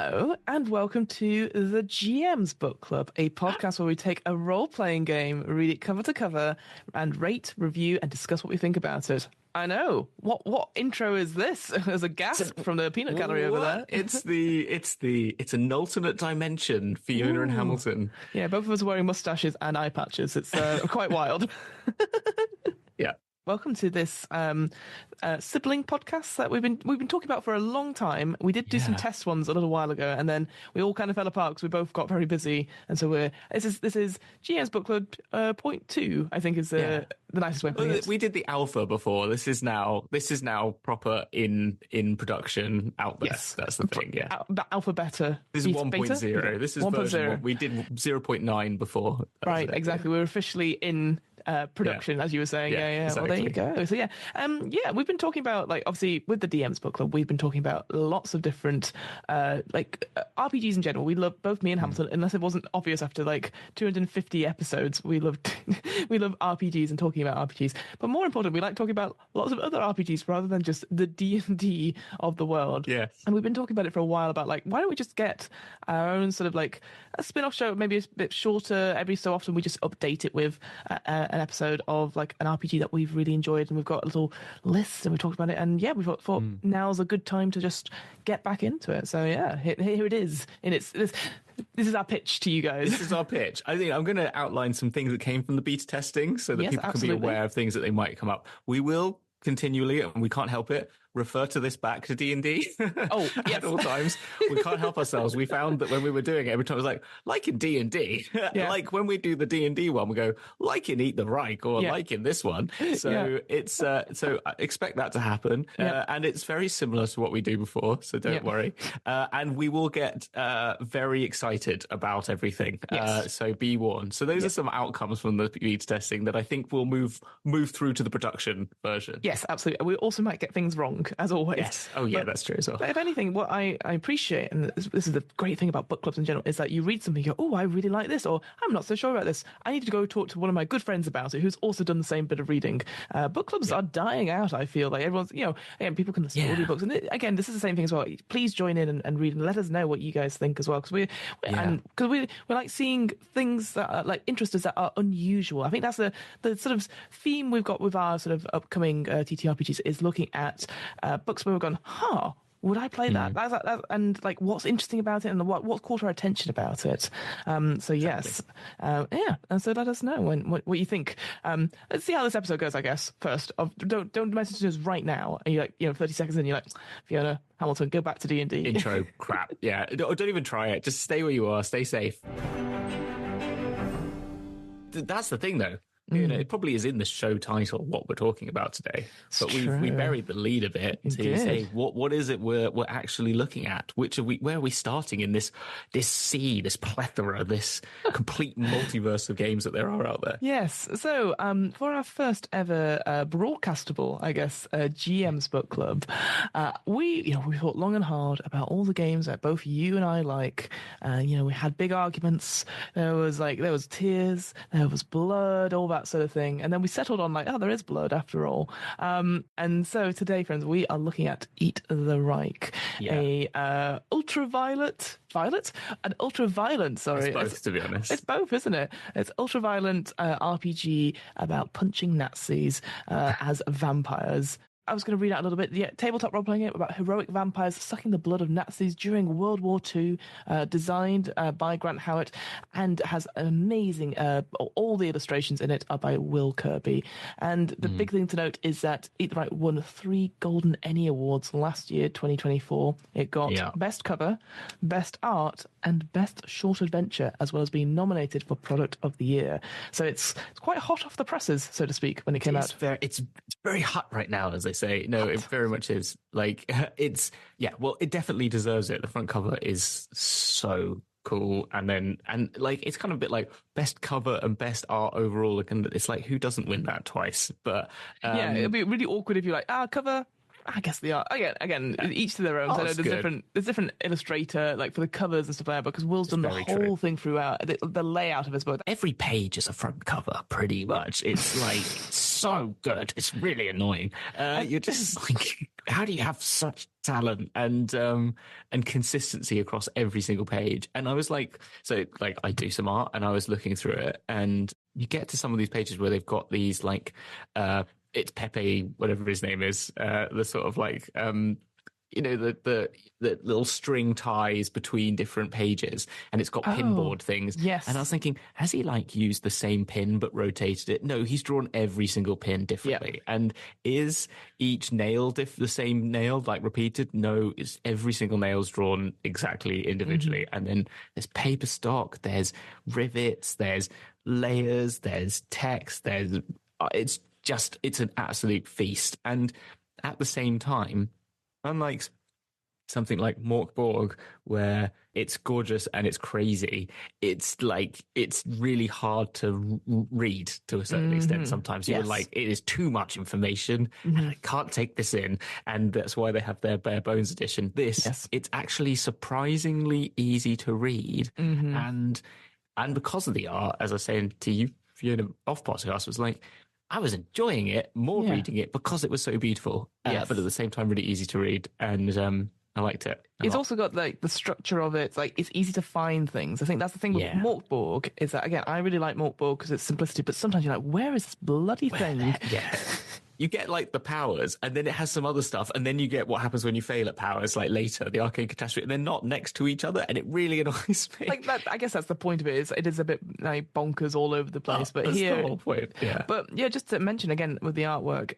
Hello, and welcome to the GM's Book Club, a podcast where we take a role-playing game, read it cover to cover, and rate, review, and discuss what we think about it. I know. What intro is this? There's a gasp from the peanut gallery over there. It's an alternate dimension, Fiona and Hamilton. Yeah, both of us are wearing mustaches and eye patches. It's quite wild. Yeah. Welcome to this sibling podcast that we've been talking about for a long time. We did do some test ones a little while ago, and then we all kind of fell apart because we both got very busy. And so this is GM's Book Club point 2, I think is the nicest way of putting it. We did the alpha before. This is now proper in production out there. Yes, that's the thing. Yeah, alpha beta. This is 1.0. This is 1.0. version 1. We did 0.9 before. Right, exactly. We're officially in production, as you were saying. Yeah. Exactly. Well, there you go. So we've been talking about, like, obviously with the DM's Book Club, we've been talking about lots of different RPGs in general. We love, both me and Hamilton, unless it wasn't obvious after like 250 episodes, we love RPGs and talking about RPGs. But more important, we like talking about lots of other RPGs rather than just the D&D of the world. Yes. And we've been talking about it for a while about, like, why don't we just get our own sort of like a spin-off show, maybe a bit shorter. Every so often we just update it with an episode of like an RPG that we've really enjoyed, and we've got a little list and we talked about it, and we thought now's a good time to just get back into it. So here it is. And this is our pitch to you guys. This is our pitch. I think I'm going to outline some things that came from the beta testing so that people can be aware of things that they might come up. We will continually, and we can't help it, refer to this back to D&D at all times. We can't help ourselves. We found that when we were doing it, every time it was like in D&D. Like when we do the D&D one, we go, like in Eat the Reich, or like in this one. So it's so expect that to happen. And it's very similar to what we do before, so don't worry. And we will get very excited about everything. So be warned. So those are some outcomes from the beta testing that I think will move through to the production version. Yes, absolutely. We also might get things wrong, as always. Yes. Oh, yeah, that's true as well. But if anything, what I appreciate, and this is the great thing about book clubs in general, is that you read something, you go, oh, I really like this, or I'm not so sure about this. I need to go talk to one of my good friends about it, who's also done the same bit of reading. Book clubs are dying out, I feel. Like everyone's, again, people can listen to audiobooks. And again, this is the same thing as well. Please join in and read and let us know what you guys think as well. Because we're like seeing things that are like interest us that are unusual. I think that's the sort of theme we've got with our sort of upcoming TTRPGs, is looking at books where we've gone, would I play that? That's and like, what's interesting about it, and what caught our attention about it. So yes, and so let us know what you think. Let's see how this episode goes. I guess first, don't message us right now. And you're like, 30 seconds in, you're like, Fiona, Hamilton, go back to D&D. Intro crap. Yeah, don't even try it. Just stay where you are. Stay safe. That's the thing, though. It probably is in the show title what we're talking about today, but we buried the lead a bit to say what is it we're actually looking at? Where are we starting in this sea, this plethora, this complete multiverse of games that there are out there? Yes. So for our first ever broadcastable, I guess, GM's Book Club, we thought long and hard about all the games that both you and I like. We had big arguments. There was tears, there was blood, all that sort of thing, and then we settled on there is blood after all. And so today, friends, we are looking at Eat the Reich, an ultraviolent. Sorry, it's both, to be honest. It's both, isn't it? It's ultraviolent RPG about punching Nazis as vampires. I was going to read out a little bit. Yeah, tabletop role-playing game about heroic vampires sucking the blood of Nazis during World War II, designed by Grant Howitt, and has amazing, all the illustrations in it are by Will Kirkby. And the big thing to note is that Eat the Reich won 3 Golden Emmy Awards last year, 2024. It got Best Cover, Best Art, and Best Short Adventure, as well as being nominated for Product of the Year. So it's quite hot off the presses, so to speak, when it came out. It's very hot right now, as they say. No, it very much is. Like, it definitely deserves it. The front cover is so cool, and it's kind of a bit like best cover and best art overall. And it's like, who doesn't win that twice? But it'd be really awkward if you're like, cover, I guess the art again each to their own. So I know there's different illustrator like for the covers and stuff like that, because Will's done the whole thing throughout the layout of his book. Every page is a front cover, pretty much. It's like so good. It's really annoying. You're just like, how do you have such talent and consistency across every single page? And I was like, so like I do some art, and I was looking through it, and you get to some of these pages where they've got these like it's Pepe, whatever his name is, the sort of like the little string ties between different pages, and it's got pinboard things. Yes. And I was thinking, has he like used the same pin but rotated it? No, he's drawn every single pin differently. Yep. And is each nail the same nail, like repeated? No, it's every single nail's drawn exactly individually. Mm-hmm. And then there's paper stock, there's rivets, there's layers, there's text, it's an absolute feast. And at the same time, unlike something like Mork Borg, where it's gorgeous and it's crazy, it's really hard to read to a certain extent. Sometimes you're like, it is too much information and I can't take this in. And that's why they have their bare bones edition. It's actually surprisingly easy to read. And because of the art, as I was saying to you, Fiona, off podcast, was like, I was enjoying it more reading it because it was so beautiful, but at the same time really easy to read, and I liked it. It's also got like the structure of it. It's like it's easy to find things. I think that's the thing with Mork Borg, is that again I really like Mork Borg because it's simplicity, but sometimes you're like, where is this bloody thing? You get like the powers, and then it has some other stuff, and then you get what happens when you fail at powers, like later, the arcane catastrophe, and they're not next to each other, and it really annoys me. Like that, I guess that's the point of it. It is a bit like bonkers all over the place, but here, the whole point. But just to mention again with the artwork,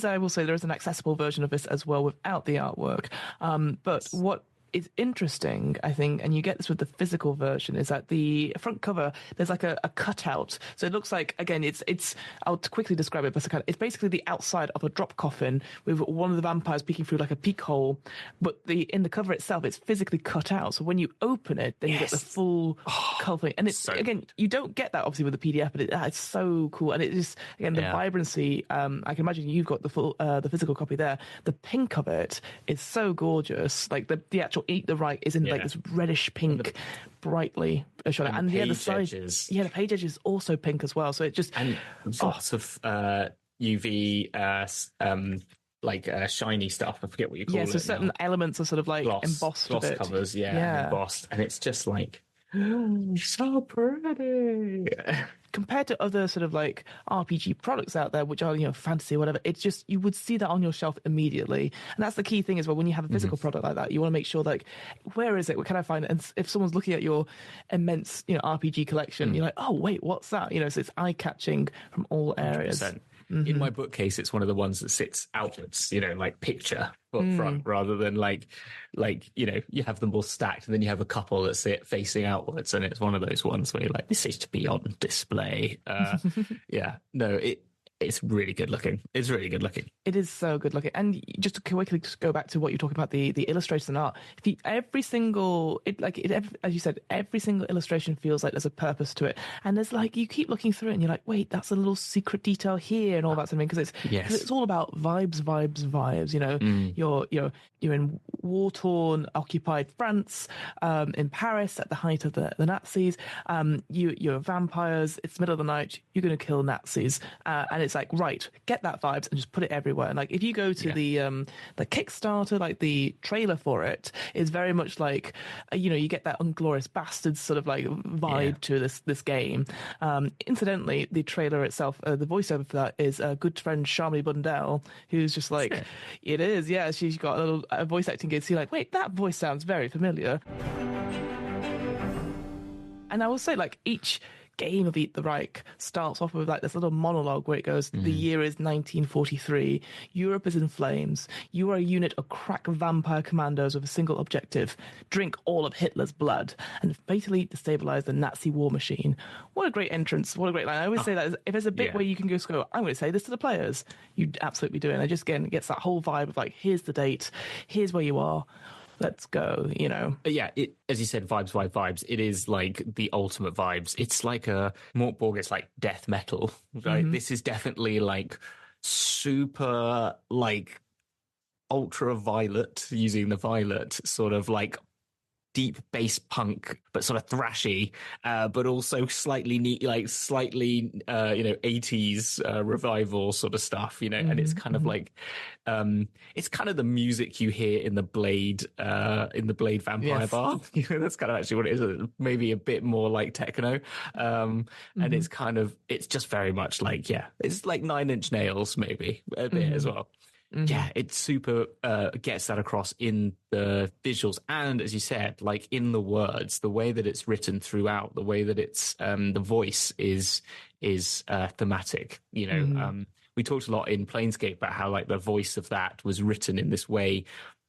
I will say there is an accessible version of this as well without the artwork. But what is interesting, I think, and you get this with the physical version, is that the front cover, there's like a cutout. So it looks like, again, it's I'll quickly describe it, but it's basically the outside of a drop coffin with one of the vampires peeking through like a peek hole, but in the cover itself, it's physically cut out. So when you open it, then you get the full cover. And it's, again, you don't get that obviously with the PDF, but it's so cool. And it just, again, the vibrancy, I can imagine you've got the physical copy there. The pink of it is so gorgeous. Like the actual Eat the Right is in like this reddish pink, brightly shown. And the other side, the page edge is also pink as well. So it just lots of UV shiny stuff. I forget what you call it. So certain elements are sort of like embossed gloss covers, embossed, and it's just like so pretty. Compared to other sort of like RPG products out there, which are, fantasy or whatever, it's just, you would see that on your shelf immediately. And that's the key thing as well. When you have a physical product like that, you want to make sure like, where is it? Where can I find it? And if someone's looking at your immense, RPG collection, you're like, oh, wait, what's that? So it's eye catching from all areas. 100%. In my bookcase, it's one of the ones that sits outwards, like picture up front, rather than like you have them all stacked, and then you have a couple that sit facing outwards, and it's one of those ones where you're like, this is to be on display. It's really good looking. It's really good looking. It is so good looking. And just to quickly go back to what you're talking about, the illustrators and art. As you said, every single illustration feels like there's a purpose to it. And there's like, you keep looking through it and you're like, wait, that's a little secret detail here and all that sort of thing. Because it's all about vibes. You're in war-torn, occupied France, in Paris at the height of the Nazis. You're vampires. It's middle of the night. You're going to kill Nazis. And it's like, right, get that vibes and just put it everywhere. And like, if you go to the Kickstarter, like the trailer for it is very much like, you get that Unglourious Bastards sort of like vibe to this game. Incidentally, the trailer itself, the voiceover for that is a good friend Sharmini Bundell, who's just like, it is, she's got a little voice acting gig. So you're like, wait, that voice sounds very familiar. And I will say, like, each game of Eat the Reich starts off with like this little monologue where it goes, the year is 1943, Europe is in flames, you are a unit of crack vampire commandos with a single objective: drink all of Hitler's blood and fatally destabilize the Nazi war machine. What a great entrance, what a great line. I always say that if there's a bit where you can just go, I'm going to say this to the players, you'd absolutely do it. And it just, again, gets that whole vibe of like, here's the date, here's where you are, let's go, Yeah, as you said, vibes. It is like the ultimate vibes. It's like a Mork Borg, it's like death metal, right? This is definitely like super like Ultraviolent, using the violet, sort of like deep bass punk, but sort of thrashy, but also slightly neat, like slightly, 80s revival sort of stuff, and it's kind of like, it's kind of the music you hear in the Blade Vampire Bar. That's kind of actually what it is. Maybe a bit more like techno. And it's just very much like, it's like Nine Inch Nails, maybe a bit as well. Mm-hmm. Yeah, it super gets that across in the visuals and, as you said, like in the words, the way that it's written throughout, the way that it's the voice is thematic. We talked a lot in Planescape about how like the voice of that was written in this way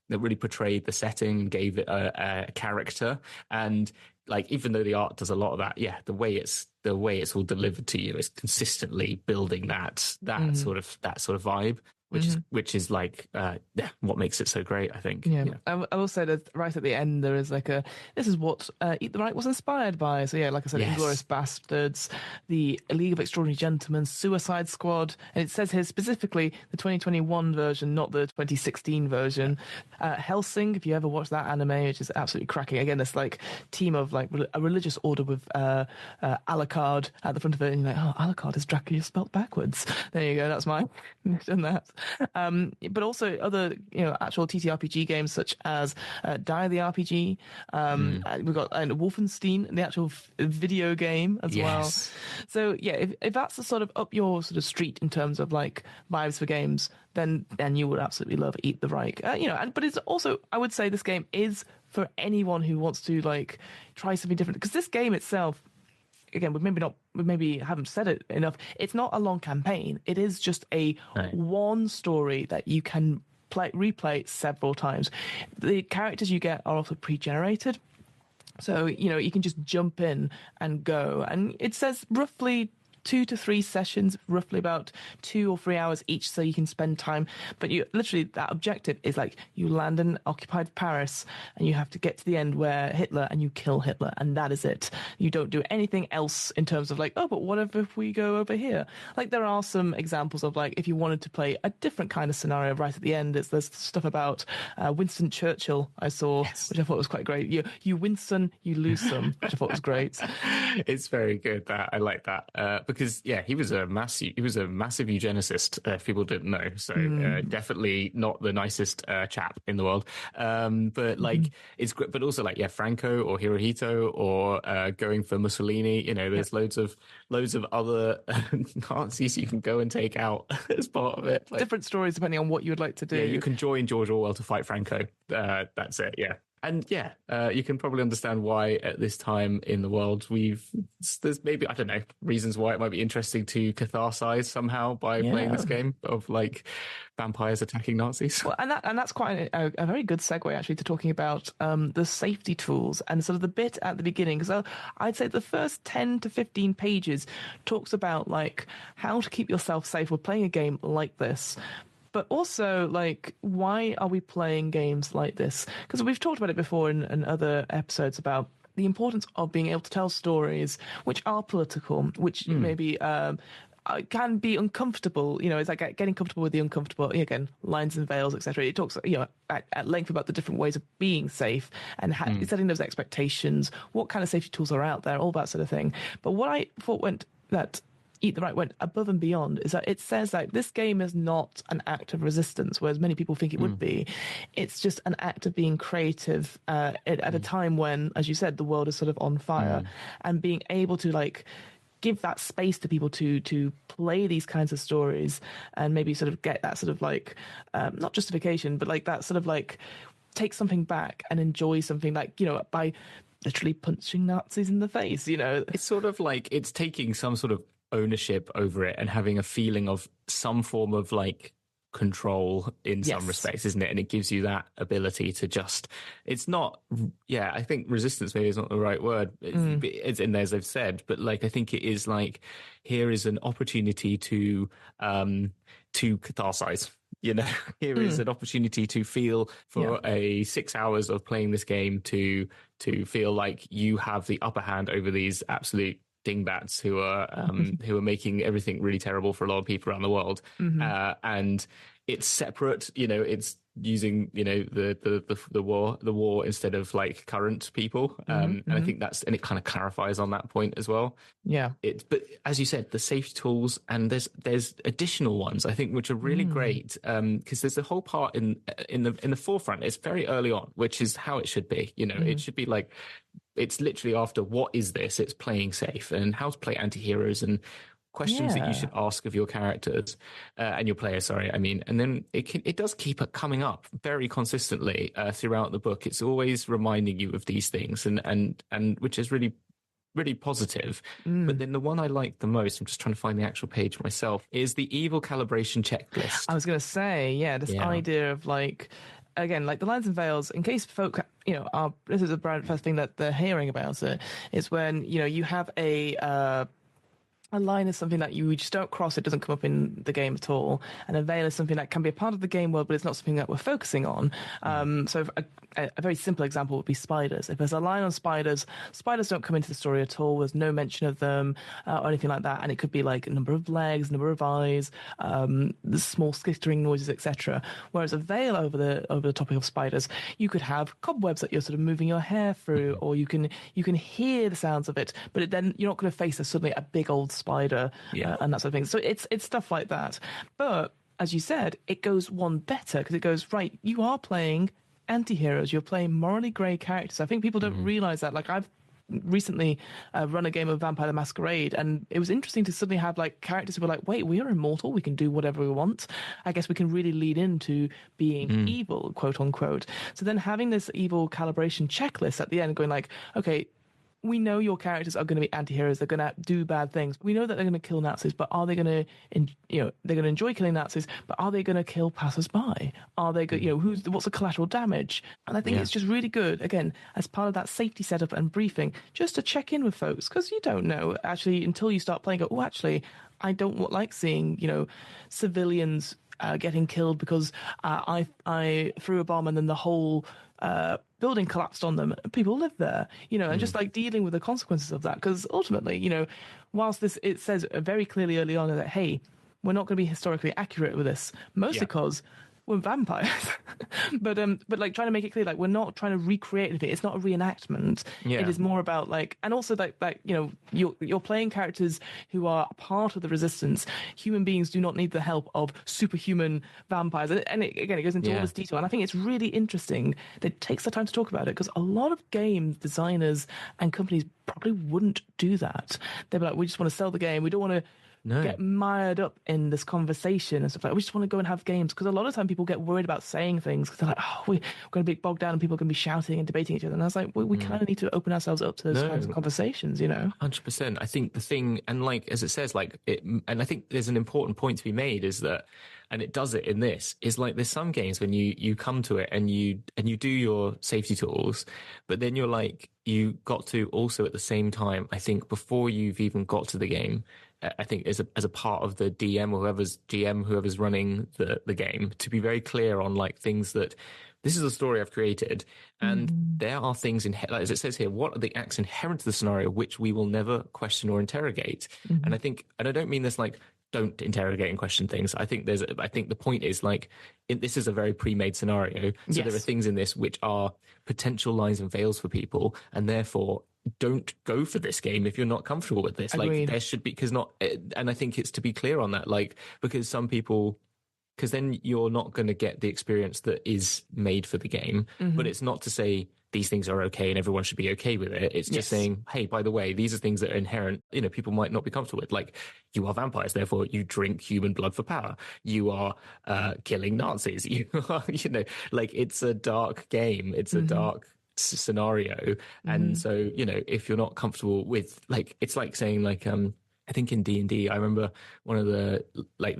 that really portrayed the setting and gave it a character. And like, even though the art does a lot of that, the way it's all delivered to you is consistently building that sort of vibe. Which is like what makes it so great, I think. I will say that right at the end there is like this is what Eat the Right was inspired by. So like I said, Inglourious Bastards, the League of Extraordinary Gentlemen, Suicide Squad, and it says here specifically the 2021 version, not the 2016 version. Hellsing, if you ever watched that anime, which is absolutely cracking. Again, this like team of like a religious order with Alucard at the front of it, and you're like, oh, Alucard is Dracula spelt backwards. There you go, that's mine. Done that. But also other, actual TTRPG games such as Die the RPG. We've got Wolfenstein, the actual video game as well. So if that's the sort of up your sort of street in terms of like vibes for games, then you would absolutely love Eat the Reich. But it's also, I would say this game is for anyone who wants to like try something different, because this game itself, again, we maybe haven't said it enough. It's not a long campaign. It is just one story that you can replay several times. The characters you get are also pre-generated. So, you can just jump in and go. And it says roughly 2 to 3 sessions, roughly about 2 or 3 hours each, so you can spend time. But you literally, that objective is like you land in occupied Paris and you have to get to the end where Hitler, and you kill Hitler, and that is it. You don't do anything else in terms of like, oh, but what if we go over here? Like, there are some examples of like, if you wanted to play a different kind of scenario right at the end, there's stuff about Winston Churchill I saw, which I thought was quite great. You win some, you lose some, which I thought was great. It's very good. I like that because he was a massive eugenicist. If people didn't know, so definitely not the nicest chap in the world. But like it's great. But also like Franco or Hirohito or going for Mussolini. There's loads of other Nazis you can go and take out as part of it. Like, different stories depending on what you would like to do. Yeah, you can join George Orwell to fight Franco. That's it. Yeah. And you can probably understand why at this time in the world there's maybe, I don't know, reasons why it might be interesting to catharsize somehow by playing this game of like vampires attacking Nazis. Well, and that's quite a very good segue actually to talking about the safety tools and sort of the bit at the beginning. So I'd say the first 10 to 15 pages talks about like how to keep yourself safe with playing a game like this. But also, like, why are we playing games like this? Because we've talked about it before in other episodes about the importance of being able to tell stories which are political, which maybe can be uncomfortable. It's like getting comfortable with the uncomfortable. Again, lines and veils, etc. It talks, at length about the different ways of being safe and setting those expectations. What kind of safety tools are out there? All that sort of thing. But what I thought Eat the Right went above and beyond is that it says that this game is not an act of resistance, whereas many people think it would be. It's just an act of being creative at a time when, as you said, the world is sort of on fire, and being able to like give that space to people to play these kinds of stories and maybe sort of get that sort of like not justification, but like that sort of like take something back and enjoy something, like, by literally punching Nazis in the face. It's sort of like it's taking some sort of ownership over it and having a feeling of some form of like control in some respects, isn't it? And it gives you that ability to just, it's not, I think resistance maybe is not the right word. It's in there, as I've said, but like, I think it is like, here is an opportunity to catharsize. Here is an opportunity to feel for a 6 hours of playing this game to feel like you have the upper hand over these absolute dingbats who are making everything really terrible for a lot of people around the world. And it's separate, it's using, the war instead of like current people. And I think and it kind of clarifies on that point as well. Yeah. But as you said, the safety tools, and there's additional ones I think which are really great, because there's a whole part in the forefront. It's very early on, which is how it should be. It should be like, it's literally after what is this? It's playing safe and how to play anti-heroes and questions that you should ask of your characters and your players. Sorry, I mean, and then it does keep it coming up very consistently throughout the book. It's always reminding you of these things, and which is really, really positive. But then the one I like the most, I'm just trying to find the actual page myself, is the evil calibration checklist. I was going to say, this idea of like, again, like the lines and veils, in case folk, this is the first thing that they're hearing about it, is when, you have a line is something that you just don't cross. It doesn't come up in the game at all. And a veil is something that can be a part of the game world, but it's not something that we're focusing on. So a very simple example would be spiders. If there's a line on spiders don't come into the story at all. There's no mention of them or anything like that. And it could be like a number of legs, number of eyes, the small skittering noises, etc. Whereas a veil over the topic of spiders, you could have cobwebs that you're sort of moving your hair through, or you can hear the sounds of it, but then you're not going to face suddenly a big old spider and that sort of thing. So it's stuff like that. But as you said, it goes one better, because it goes, right, you are playing anti-heroes, you're playing morally grey characters. I think people don't realize that. Like, I've recently run a game of Vampire the Masquerade, and it was interesting to suddenly have like characters who were like, wait, we are immortal, we can do whatever we want. I guess we can really lead into being evil, quote unquote. So then having this evil calibration checklist at the end, going like, okay, we know your characters are going to be anti-heroes. They're going to do bad things. We know that they're going to kill Nazis, but are they going to, they're going to enjoy killing Nazis, but are they going to kill passers-by? Are they going, what's the collateral damage? And I think it's just really good, again, as part of that safety setup and briefing, just to check in with folks, because you don't know, actually, until you start playing, I don't like seeing, civilians getting killed because I threw a bomb and then the whole building collapsed on them. People live there, and just like dealing with the consequences of that. Because ultimately, whilst it says very clearly early on that, hey, we're not going to be historically accurate with this, mostly because we're vampires. but like trying to make it clear, like we're not trying to recreate anything. It's not a reenactment. It is more about like, and also like you're playing characters who are part of the resistance. Human beings do not need the help of superhuman vampires. And it goes into all this detail. And I think it's really interesting that it takes the time to talk about it, because a lot of game designers and companies probably wouldn't do that. They'd be like, we just want to sell the game. We don't want to get mired up in this conversation and stuff like that. We just want to go and have games, because a lot of time people get worried about saying things because they're like, we're going to be bogged down and people are going to be shouting and debating each other. And I was like, we kind of need to open ourselves up to those kinds of conversations, 100%. I think the thing, and like as it says, like it, and I think there's an important point to be made, is that, and it does it in this, is like there's some games when you come to it and you do your safety tools, but then you're like, you got to also at the same time, I think before you've even got to the game, I think as a part of the DM or whoever's running the game, to be very clear on like things that this is a story I've created, and there are things like, as it says here, what are the acts inherent to the scenario which we will never question or interrogate. And I think, and I don't mean this like don't interrogate and question things. I think the point is like this is a very pre-made scenario, so there are things in this which are potential lines and veils for people, and therefore don't go for this game if you're not comfortable with this. Agreed. Like there should be, and I think it's to be clear on that, like, because some people, because then you're not going to get the experience that is made for the game. But it's not to say these things are okay and everyone should be okay with it. It's just saying, hey, by the way, these are things that are inherent, people might not be comfortable with. Like, you are vampires, therefore you drink human blood for power. You are killing Nazis. You are, like, it's a dark game. It's a dark scenario. And so, if you're not comfortable with, like, it's like saying, like, I think in D&D, I remember one of the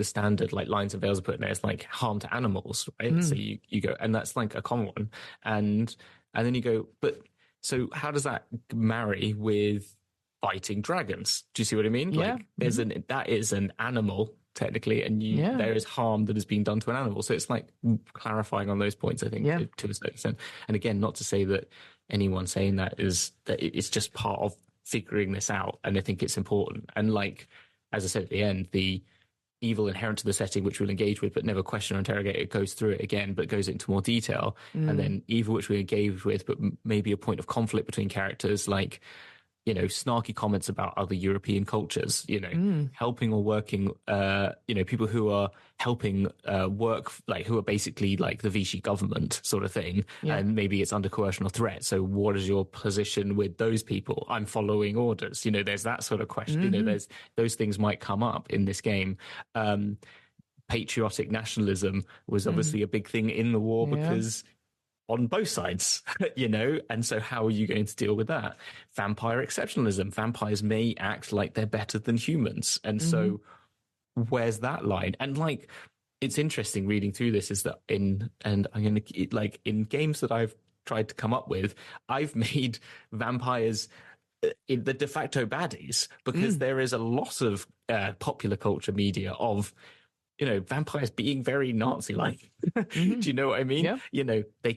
standard like lines and veils are put in there. It's like harm to animals, right? So you go, and that's like a common one. And then you go, but so how does that marry with fighting dragons? Do you see what I mean? Yeah. Like that is an animal technically, and there is harm that has been done to an animal. So it's like clarifying on those points, I think, to a certain extent. And again, not to say that anyone saying that is that it's just part of figuring this out, and I think it's important. And like, as I said at the end, the evil inherent to the setting, which we'll engage with but never question or interrogate, it goes through it again but goes into more detail. And then evil which we engage with but maybe a point of conflict between characters, like, you know, snarky comments about other European cultures, you know, helping or working, you know, people who are helping work, like who are basically like the Vichy government sort of thing. And maybe it's under coercion or threat. So what is your position with those people? I'm following orders. You know, there's that sort of question. You know, there's those things might come up in this game. Patriotic nationalism was obviously a big thing in the war because on both sides, you know, and so how are you going to deal with that? Vampire exceptionalism. Vampires may act like they're better than humans. And so where's that line? And like, it's interesting reading through this is that in games that I've tried to come up with, I've made vampires in the de facto baddies because there is a lot of popular culture media of, you know, vampires being very Nazi-like. Do you know what I mean? Yeah. You know, they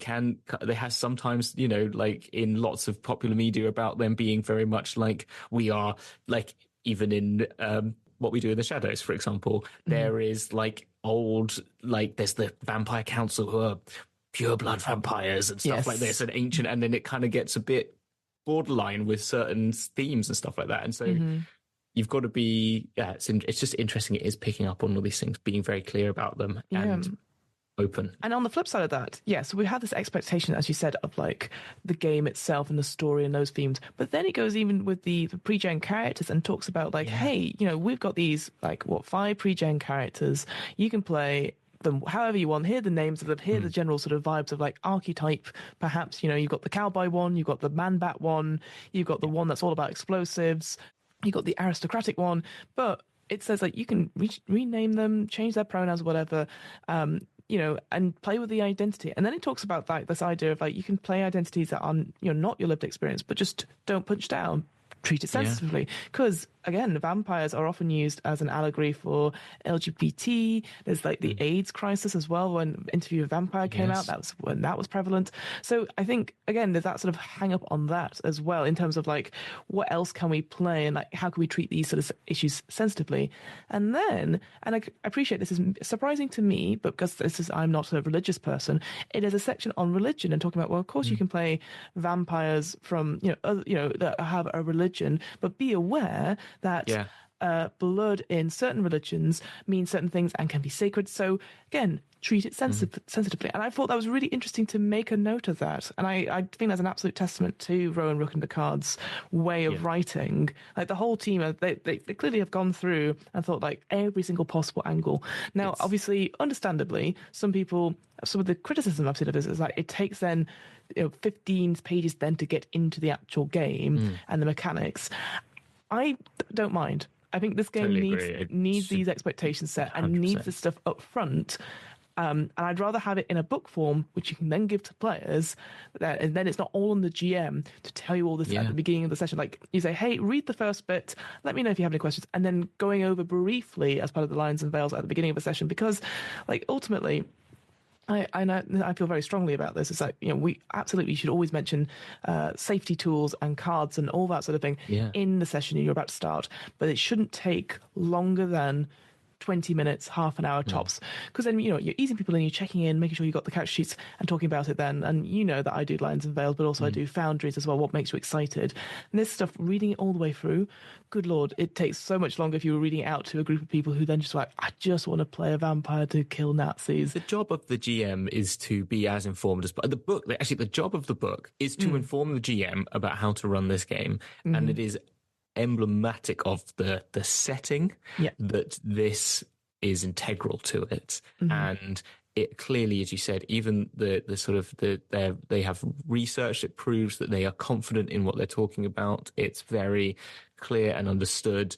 have sometimes, you know, like in lots of popular media about them being very much like we are, like even in What We Do in the Shadows, for example, there is like old, like there's the vampire council who are pure blood vampires and stuff like this and ancient, and then it kind of gets a bit borderline with certain themes and stuff like that. And so you've got to be, it's just interesting. It is picking up on all these things, being very clear about them and open. And on the flip side of that, so we have this expectation, as you said, of like the game itself and the story and those themes. But then it goes even with the pre-gen characters and talks about like, hey, you know, we've got these like 5 pre-gen characters. You can play them however you want. Here are the names of them. Here are the general sort of vibes of like archetype. Perhaps, you know, you've got the cowboy one, you've got the man-bat one, you've got the one that's all about explosives. You got the aristocratic one, but it says like you can rename them, change their pronouns, whatever, you know, and play with the identity. And then it talks about like this idea of like you can play identities that are, you know, not your lived experience, but just don't punch down. Treat it sensitively, because again, vampires are often used as an allegory for LGBT. There's like the AIDS crisis as well. When Interview with Vampire came out, that was when that was prevalent. So I think again, there's that sort of hang up on that as well in terms of like what else can we play and like how can we treat these sort of issues sensitively. And then, and I appreciate this is surprising to me, but because I'm not a religious person, it is a section on religion and talking about, well, of course you can play vampires from that have a religion, but be aware that blood in certain religions means certain things and can be sacred. So again, treat it sensitively. And I thought that was really interesting to make a note of that. And I think that's an absolute testament to Rowan Rook and Picard's way of writing. Like the whole team, they clearly have gone through and thought like every single possible angle. Now, obviously, understandably, some of the criticism I've seen of this is like it takes then 15 pages then to get into the actual game and the mechanics. I don't mind. I think this game needs these expectations set and 100%. Needs this stuff up front. And I'd rather have it in a book form, which you can then give to players, and then it's not all on the GM to tell you all this at the beginning of the session. Like you say, hey, read the first bit, let me know if you have any questions, and then going over briefly as part of the lines and veils at the beginning of a session, because like ultimately, I feel very strongly about this. It's like, we absolutely should always mention safety tools and cards and all that sort of thing in the session you're about to start, but it shouldn't take longer than 20 minutes, half an hour tops. Because then, you're easing people in, you're checking in, making sure you got the character sheets and talking about it then. And you know that I do lines and veils, but also I do foundries as well, what makes you excited. And this stuff, reading it all the way through, good Lord, it takes so much longer if you were reading it out to a group of people who then just like, I just want to play a vampire to kill Nazis. The job of the GM is to be as informed as the book. Actually, the job of the book is to inform the GM about how to run this game. And it is emblematic of the setting that this is integral to it. And it clearly, as you said, even they have research that proves that they are confident in what they're talking about. It's very clear and understood,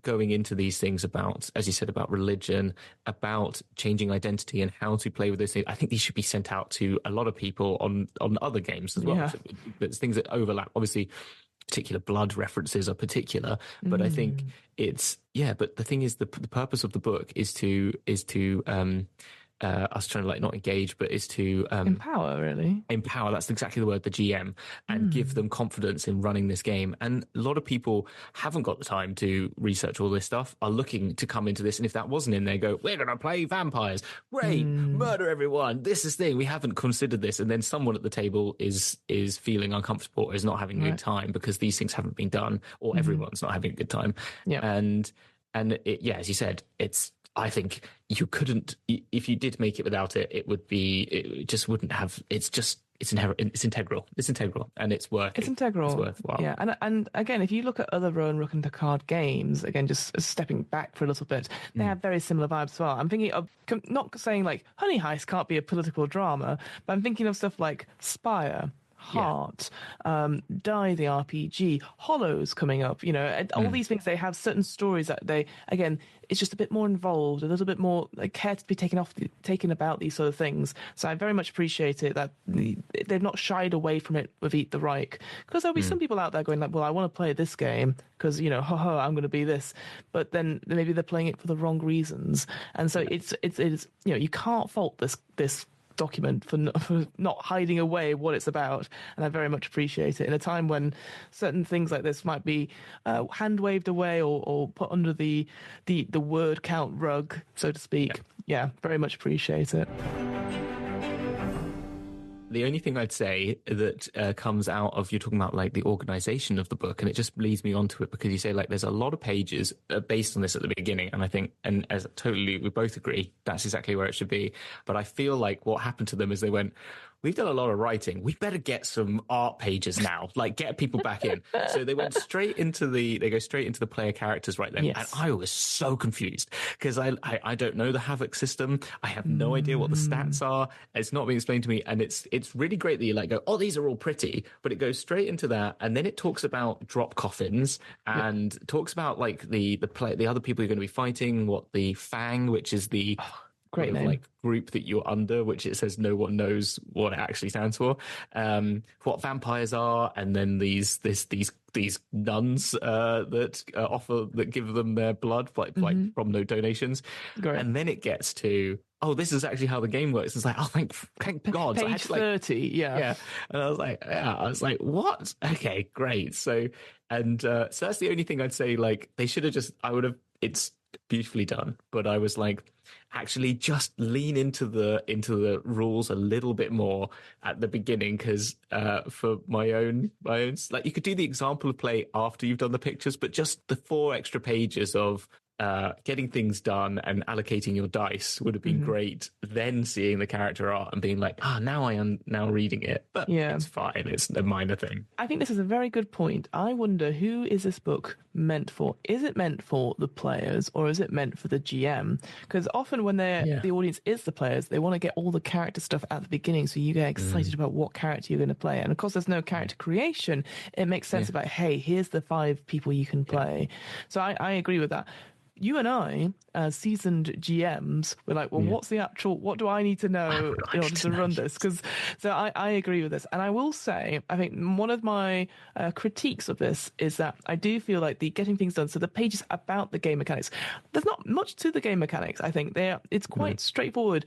going into these things about, as you said, about religion, about changing identity and how to play with those things. I think these should be sent out to a lot of people on other games as well. Yeah. There's things that overlap. Obviously, particular blood references are particular, but I think it's but the thing is, the purpose of the book is to us trying to like not engage, but is to empower, really. Empower, that's exactly the word, the GM, and give them confidence in running this game. And a lot of people haven't got the time to research all this stuff, are looking to come into this, and if that wasn't in there, go, we're going to play vampires, rape, murder everyone, this is thing, we haven't considered this. And then someone at the table is feeling uncomfortable or is not having a good time because these things haven't been done, or everyone's not having a good time. And as you said, I think you couldn't, if you did make it without it, it just wouldn't have, it's integral, and it's working. It's integral. It's worthwhile. Yeah. And again, if you look at other Rowan Rook and Picard games, again, just stepping back for a little bit, they have very similar vibes as well. I'm thinking of, not saying like Honey Heist can't be a political drama, but I'm thinking of stuff like Spire, Heart, Die the RPG, Hollows coming up, all these things, they have certain stories that it's just a bit more involved, a little bit more like care to be taken about these sort of things. So I very much appreciate it that they've not shied away from it with Eat the Reich, because there'll be some people out there going like, well, I want to play this game because, I'm going to be this, but then maybe they're playing it for the wrong reasons. And so it's you can't fault this document for not hiding away what it's about, and I very much appreciate it in a time when certain things like this might be hand-waved away or put under the word count rug, so to speak. Very much appreciate it. The only thing I'd say that comes out of, you're talking about like the organization of the book, and it just leads me onto it because you say like there's a lot of pages based on this at the beginning, and I think, and as totally we both agree, that's exactly where it should be. But I feel like what happened to them is they went, we've done a lot of writing, we better get some art pages now, like get people back in. So they go straight into the player characters right then. Yes. And I was so confused because I don't know the Havoc system. I have no idea what the stats are. It's not being explained to me. And it's really great that you like go, oh, these are all pretty, but it goes straight into that. And then it talks about drop coffins and talks about like the other people you're going to be fighting, what the Fang, which is the great name, like group that you're under, which it says no one knows what it actually stands for, what vampires are, and then these nuns that give them their blood like from no donations. Great. And then it gets to, oh, this is actually how the game works. It's like, oh, thank God. Page 30, yeah. And I was like, what? Okay, great. So that's the only thing I'd say. Like, they should have it's beautifully done, but I was like, actually just lean into the rules a little bit more at the beginning, because for my own like, you could do the example of play after you've done the pictures, but just the 4 extra pages of getting things done and allocating your dice would have been great. Then seeing the character art and being like, now I am now reading it, but it's fine. It's a minor thing. I think this is a very good point. I wonder, who is this book meant for? Is it meant for the players, or is it meant for the GM? Because often when the audience is the players, they want to get all the character stuff at the beginning, so you get excited about what character you're going to play. And of course, there's no character creation. It makes sense about, hey, here's the 5 people you can play. So I agree with that. You and I, as seasoned GMs, were like, well, what do I need to know in order to run this? So I agree with this. And I will say, I think one of my critiques of this is that I do feel like the getting things done, so the pages about the game mechanics, there's not much to the game mechanics, I think. It's quite straightforward,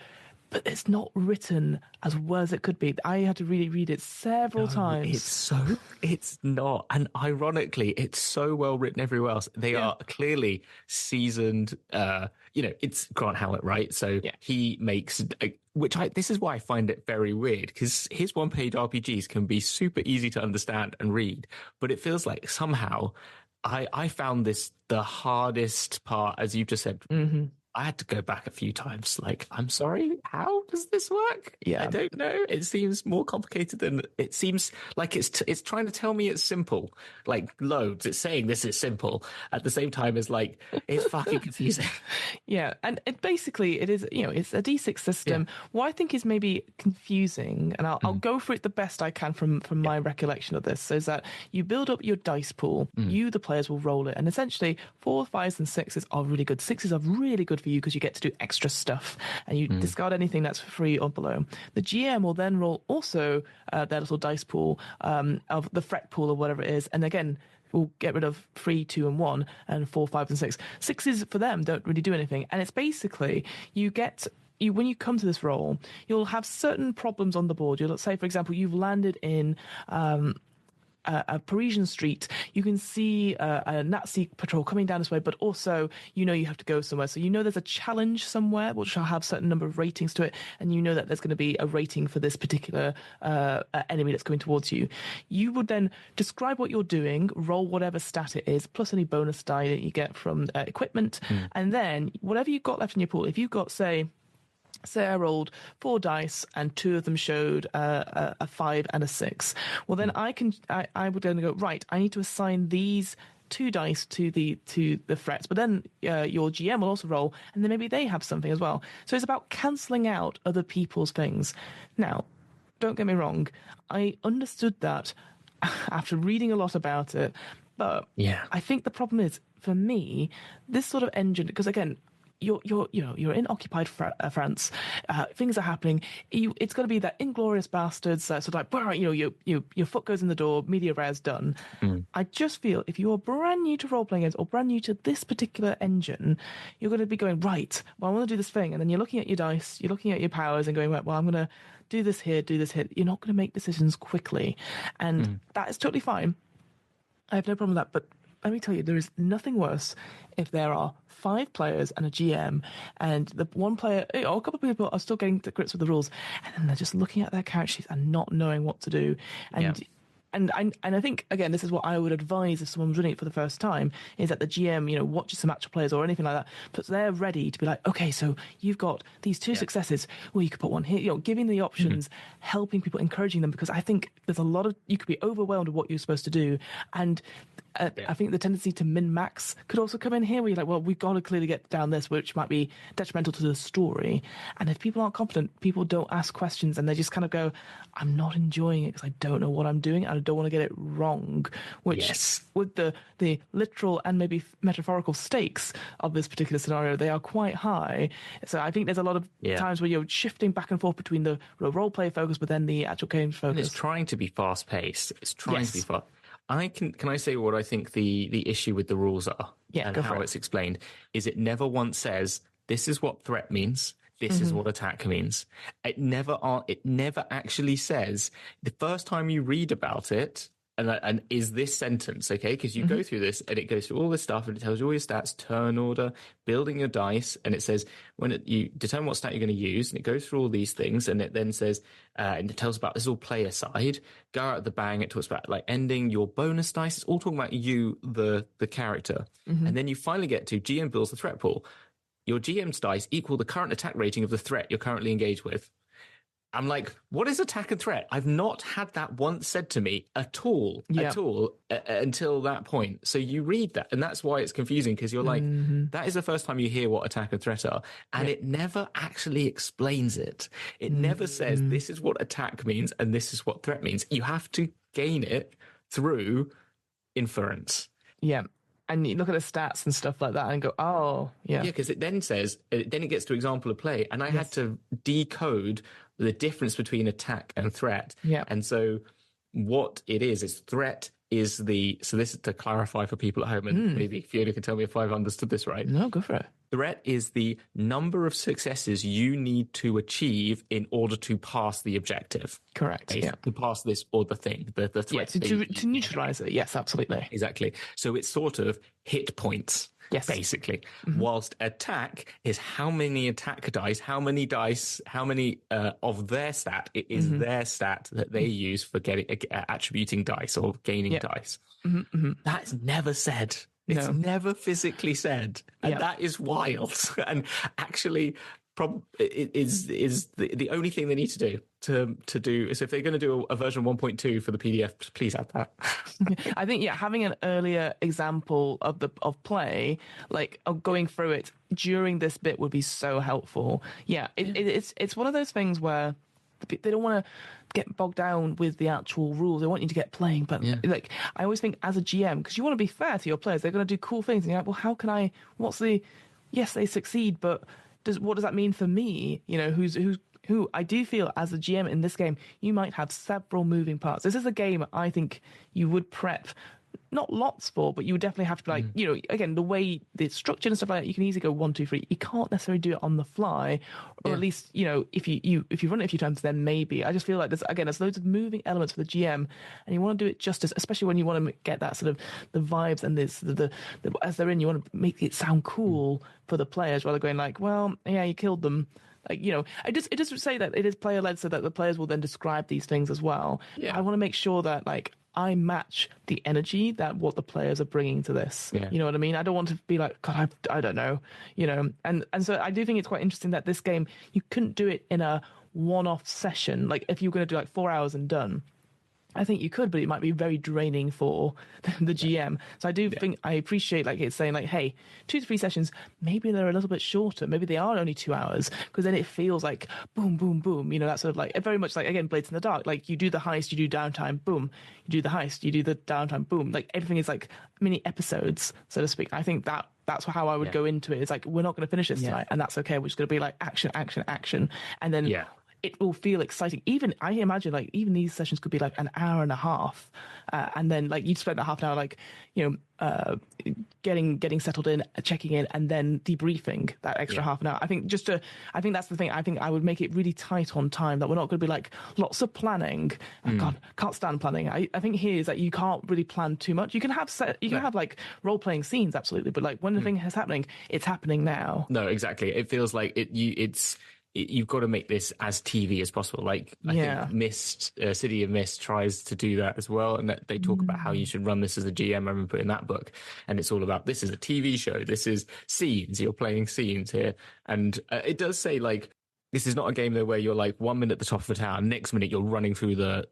but it's not written as well as it could be. I had to really read it several times. It's not. And ironically, it's so well written everywhere else. They are clearly seasoned, it's Grant Howitt, right? So he makes, this is why I find it very weird, because his one-page RPGs can be super easy to understand and read, but it feels like somehow I found this the hardest part, as you've just said. I had to go back a few times. Like, I'm sorry, how does this work? I don't know. It seems more complicated than it seems. Like it's trying to tell me it's simple. Like loads. It's saying this is simple at the same time as like it's fucking confusing. And it is. It's a D6 system. What I think is maybe confusing, and I'll go for it the best I can from my recollection of this, is that you build up your dice pool. You, the players, will roll it, and essentially 4s, 5s, and 6s are really good. 6s are really good for you because you get to do extra stuff, and you discard anything that's free or below. The GM will then roll also their little dice pool of the fret pool or whatever it is, and again we'll get rid of 3, 2, and 1, and 4, 5, and 6. 6s for them don't really do anything, and it's basically you get when you come to this role, you'll have certain problems on the board. You'll say, for example, you've landed in a Parisian street. You can see a Nazi patrol coming down this way, but also you have to go somewhere. So there's a challenge somewhere which will have a certain number of ratings to it, and that there's going to be a rating for this particular enemy that's coming towards you. You would then describe what you're doing, roll whatever stat it is, plus any bonus die that you get from equipment, and then whatever you've got left in your pool, if you've got, say I rolled 4 dice and 2 of them showed a 5 and a 6. Well, then I would then go, right, I need to assign these 2 dice to the threats, but then your GM will also roll, and then maybe they have something as well. So it's about cancelling out other people's things. Now, don't get me wrong, I understood that after reading a lot about it, but I think the problem is, for me, this sort of engine, because again, you're in occupied France. Things are happening. It's going to be that Inglorious Bastards sort of like, your foot goes in the door, media res done. I just feel if you are brand new to role-playing games or brand new to this particular engine, you're going to be going, right, well, I want to do this thing. And then you're looking at your dice, you're looking at your powers and going, well, I'm going to do this here, do this here. You're not going to make decisions quickly. And that is totally fine. I have no problem with that. But let me tell you, there is nothing worse if there are 5 players and a GM, and the one player, or a couple of people are still getting to grips with the rules, and then they're just looking at their character sheets and not knowing what to do. And I think, again, this is what I would advise if someone's running it for the first time, is that the GM, watches some actual players or anything like that, but they're ready to be like, okay, so you've got these 2 successes. Well, you could put one here, giving the options, helping people, encouraging them, because I think there's a lot of, you could be overwhelmed with what you're supposed to do. And I think the tendency to min-max could also come in here, where you're like, well, we've got to clearly get down this, which might be detrimental to the story. And if people aren't competent, people don't ask questions, and they just kind of go, I'm not enjoying it because I don't know what I'm doing, and I don't want to get it wrong, which with the literal and maybe metaphorical stakes of this particular scenario, they are quite high. So I think there's a lot of times where you're shifting back and forth between the role-play focus, but then the actual games focus. And it's trying to be fast-paced. It's trying to be fast. Can I say what I think the issue with the rules are and how it's explained is it never once says this is what threat means, this is what attack means. It never actually says the first time you read about it. And is this sentence, okay? Because you go through this and it goes through all this stuff and it tells you all your stats, turn order, building your dice, and it says you determine what stat you're going to use, and it goes through all these things, and it then says, and it tells about this is all player side. Go out the bang, it talks about like ending your bonus dice. It's all talking about you, the character. And then you finally get to GM builds the threat pool. Your GM's dice equal the current attack rating of the threat you're currently engaged with. I'm like, what is attack and threat? I've not had that once said to me at all until that point. So you read that, and that's why it's confusing, because you're like, that is the first time you hear what attack and threat are, and it never actually explains it. It never says this is what attack means and this is what threat means. You have to gain it through inference. Yeah. And you look at the stats and stuff like that and go, oh, yeah. Yeah, because it then says, then it gets to example of play. And I had to decode the difference between attack and threat. Yeah. And so what it is threat is so this is to clarify for people at home, and maybe Fiona can tell me if I've understood this right. No, go for it. Threat is the number of successes you need to achieve in order to pass the objective. Correct. To pass this or the thing, the threat. Yeah, to neutralize it. Yes, absolutely. Exactly. So it's sort of hit points. Yes. Basically. Whilst attack is how many attack dice, how many of their stat, it is their stat that they use for attributing dice or gaining dice. That's never said. It's never physically said. And that is wild. And actually, it is the only thing they need to do to do. So if they're going to do a version 1.2 for the PDF, please add that. I think having an earlier example of play, like of going through it during this bit, would be so helpful. It's one of those things where they don't want to get bogged down with the actual rules. They want you to get playing, but like I always think as a GM, because you want to be fair to your players, they're going to do cool things, and you're like, well, how can I? Yes, they succeed, but what does that mean for me? Who I do feel as a GM in this game, you might have several moving parts. This is a game I think you would prep not lots for, but you would definitely have to like, again, the way it's structured and stuff like that, you can easily go 1, 2, 3. You can't necessarily do it on the fly, or at least, if you run it a few times, then maybe. I just feel like there's loads of moving elements for the GM, and you want to do it justice, especially when you want to get that sort of the vibes and this the as they're in, you want to make it sound cool for the players, rather than going like, well, yeah, you killed them. Like, it does say that it is player led, so that the players will then describe these things as well. Yeah. I want to make sure that like I match the energy that what the players are bringing to this. Yeah. You know what I mean? I don't want to be like, God, I don't know, and so I do think it's quite interesting that this game, you couldn't do it in a one-off session. Like if you were going to do like 4 hours and done, I think you could, but it might be very draining for the GM. So I do think I appreciate like it's saying like, hey, 2 to 3 sessions, maybe they're a little bit shorter. Maybe they are only 2 hours, because then it feels like boom, boom, boom. That sort of like very much like, again, Blades in the Dark. Like you do the heist, you do downtime, boom. You do the heist, you do the downtime, boom. Like everything is like mini episodes, so to speak. I think that's how I would go into it. It's like, we're not going to finish this tonight, and that's okay. We're just going to be like action, action, action, and then it will feel exciting. Even I imagine like even these sessions could be like an hour and a half, and then like you'd spend that half an hour like getting settled in, checking in, and then debriefing that extra half an hour. I think that's the thing. I think I would make it really tight on time, that we're not going to be like lots of planning. God, can't stand planning. I think here is that you can't really plan too much. You can have have like role playing scenes, absolutely, but like when the thing is happening, it's happening now. No, exactly. It feels like you've got to make this as TV as possible. Like I think Mist, City of Mist tries to do that as well, and that they talk about how you should run this as a GM. I remember in that book, and it's all about, this is a TV show. This is scenes. You're playing scenes here, and it does say like, this is not a game though where you're like 1 minute at the top of the tower, next minute you're running through the